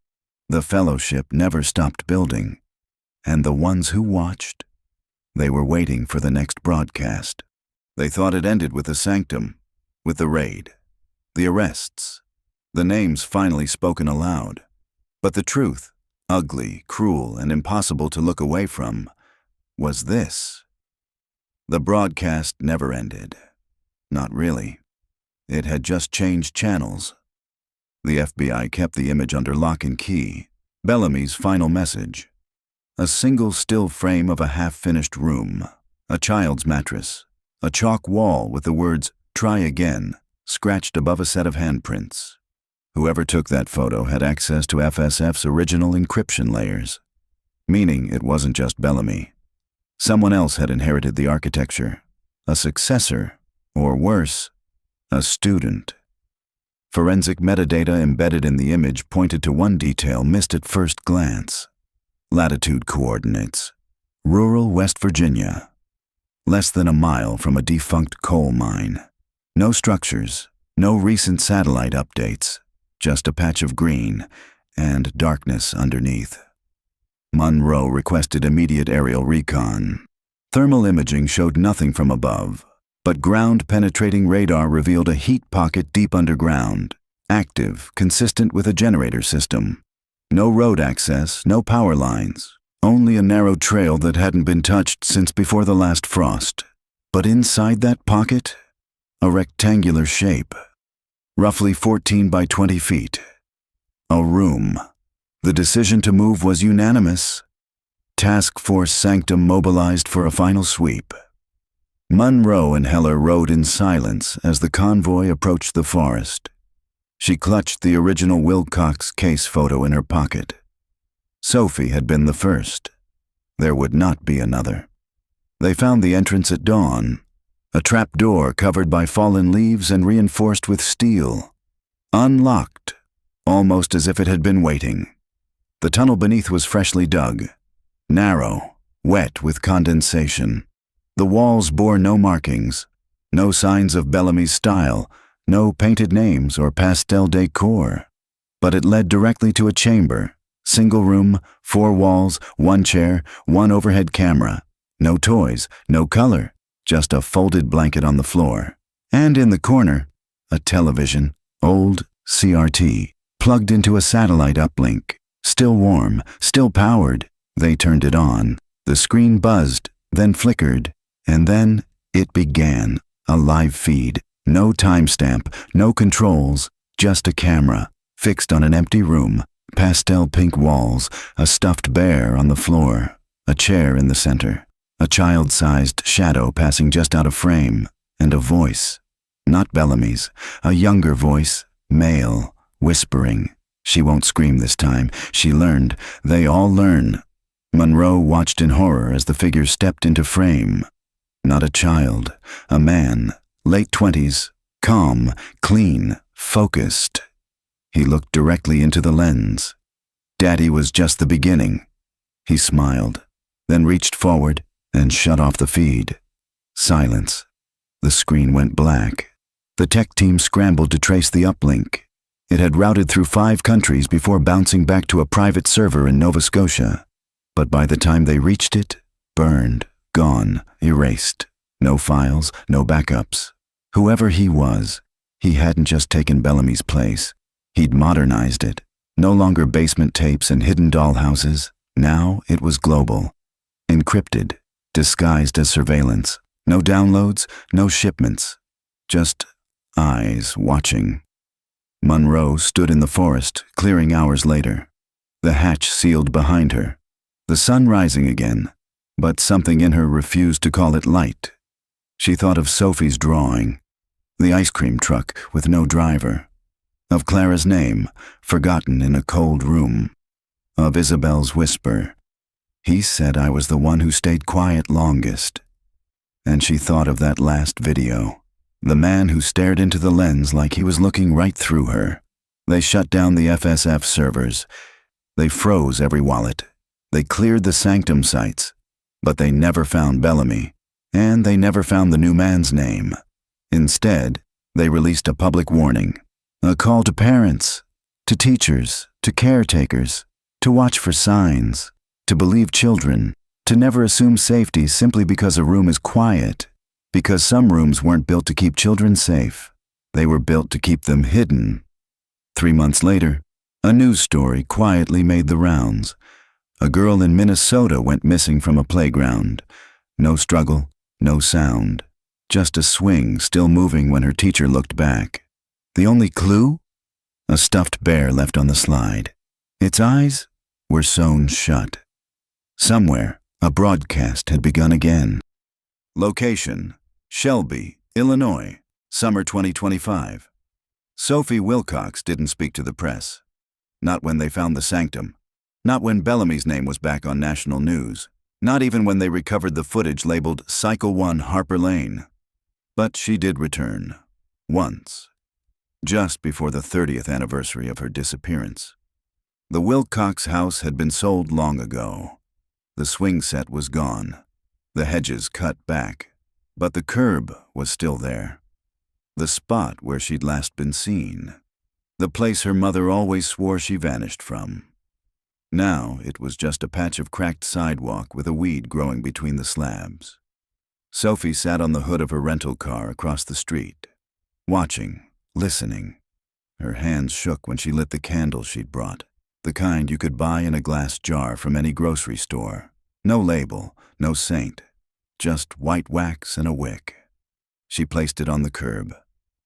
The fellowship never stopped building. And the ones who watched, they were waiting for the next broadcast. They thought it ended with the sanctum, with the raid, the arrests, the names finally spoken aloud. But the truth, ugly, cruel, and impossible to look away from, was this. The broadcast never ended. Not really. It had just changed channels. The FBI kept the image under lock and key. Bellamy's final message. A single still frame of a half-finished room, a child's mattress, a chalk wall with the words, "Try again," scratched above a set of handprints. Whoever took that photo had access to FSF's original encryption layers, meaning it wasn't just Bellamy. Someone else had inherited the architecture, a successor, or worse, a student. Forensic metadata embedded in the image pointed to one detail missed at first glance. Latitude coordinates. Rural West Virginia. Less than a mile from a defunct coal mine. No structures, no recent satellite updates, just a patch of green and darkness underneath. Monroe requested immediate aerial recon. Thermal imaging showed nothing from above, but ground-penetrating radar revealed a heat pocket deep underground, active, consistent with a generator system. No road access, no power lines, only a narrow trail that hadn't been touched since before the last frost. But inside that pocket, a rectangular shape, roughly 14 by 20 feet. A room. The decision to move was unanimous. Task Force Sanctum mobilized for a final sweep. Monroe and Heller rode in silence as the convoy approached the forest. She clutched the original Wilcox case photo in her pocket. Sophie had been the first. There would not be another. They found the entrance at dawn, a trap door covered by fallen leaves and reinforced with steel. Unlocked, almost as if it had been waiting. The tunnel beneath was freshly dug, narrow, wet with condensation. The walls bore no markings, no signs of Bellamy's style, no painted names or pastel decor. But it led directly to a chamber, single room, 4 walls, 1 chair, 1 overhead camera. No toys, no color, just a folded blanket on the floor. And in the corner, a television, old CRT, plugged into a satellite uplink. Still warm, still powered. They turned it on. The screen buzzed, then flickered. And then it began, a live feed. No timestamp, no controls, just a camera, fixed on an empty room, pastel pink walls, a stuffed bear on the floor, a chair in the center, a child-sized shadow passing just out of frame, and a voice. Not Bellamy's, a younger voice, male, whispering. She won't scream this time. She learned. They all learn. Monroe watched in horror as the figure stepped into frame. Not a child, a man, late 20s, calm, clean, focused. He looked directly into the lens. Daddy was just the beginning. He smiled, then reached forward and shut off the feed. Silence. The screen went black. The tech team scrambled to trace the uplink. It had routed through 5 countries before bouncing back to a private server in Nova Scotia. But by the time they reached it, burned, gone, erased. No files, no backups. Whoever he was, he hadn't just taken Bellamy's place. He'd modernized it. No longer basement tapes and hidden dollhouses. Now it was global. Encrypted, disguised as surveillance. No downloads, no shipments. Just eyes watching. Monroe stood in the forest, clearing hours later. The hatch sealed behind her. The sun rising again, but something in her refused to call it light. She thought of Sophie's drawing, the ice cream truck with no driver, of Clara's name, forgotten in a cold room, of Isabelle's whisper, "He said I was the one who stayed quiet longest." And she thought of that last video, the man who stared into the lens like he was looking right through her. They shut down the FSF servers. They froze every wallet. They cleared the Sanctum sites, but they never found Bellamy, and they never found the new man's name. Instead, they released a public warning, a call to parents, to teachers, to caretakers, to watch for signs, to believe children, to never assume safety simply because a room is quiet, because some rooms weren't built to keep children safe. They were built to keep them hidden. 3 months later, a news story quietly made the rounds. A girl in Minnesota went missing from a playground. No struggle, no sound. Just a swing still moving when her teacher looked back. The only clue? A stuffed bear left on the slide. Its eyes were sewn shut. Somewhere, a broadcast had begun again. Location: Shelby, Illinois, summer 2025. Sophie Wilcox didn't speak to the press. Not when they found the sanctum. Not when Bellamy's name was back on national news. Not even when they recovered the footage labeled Cycle 1 Harper Lane. But she did return. Once. Just before the 30th anniversary of her disappearance. The Wilcox house had been sold long ago. The swing set was gone. The hedges cut back. But the curb was still there. The spot where she'd last been seen. The place her mother always swore she vanished from. Now it was just a patch of cracked sidewalk with a weed growing between the slabs. Sophie sat on the hood of her rental car across the street, watching, listening. Her hands shook when she lit the candle she'd brought, the kind you could buy in a glass jar from any grocery store. No label, no saint, just white wax and a wick. She placed it on the curb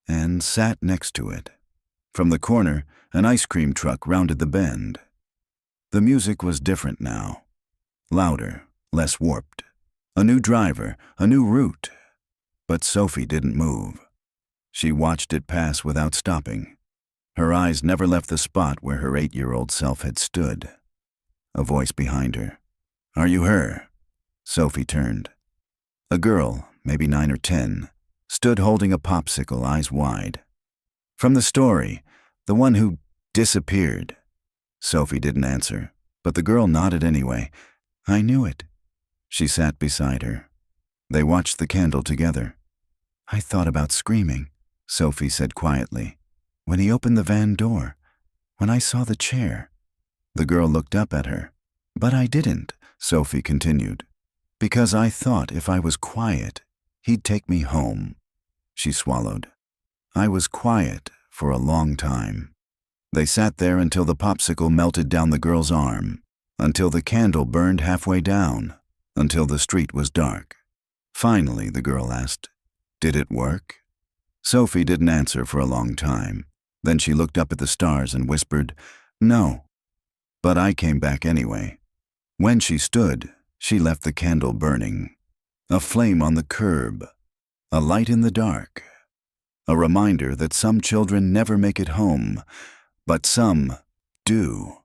and sat next to it. From the corner, an ice cream truck rounded the bend. The music was different now. Louder, less warped. A new driver, a new route. But Sophie didn't move. She watched it pass without stopping. Her eyes never left the spot where her 8-year-old self had stood. A voice behind her. "Are you her?" Sophie turned. A girl, maybe 9 or 10, stood holding a popsicle, eyes wide. From the story, the one who disappeared. Sophie didn't answer, but the girl nodded anyway. "I knew it." She sat beside her. They watched the candle together. "I thought about screaming," Sophie said quietly, "when he opened the van door, when I saw the chair." The girl looked up at her. "But I didn't," Sophie continued, "because I thought if I was quiet, he'd take me home." She swallowed. "I was quiet for a long time." They sat there until the popsicle melted down the girl's arm, until the candle burned halfway down, until the street was dark. Finally, the girl asked, "Did it work?" Sophie didn't answer for a long time. Then she looked up at the stars and whispered, "No." But I came back anyway. When she stood, she left the candle burning. A flame on the curb. A light in the dark. A reminder that some children never make it home, but some do.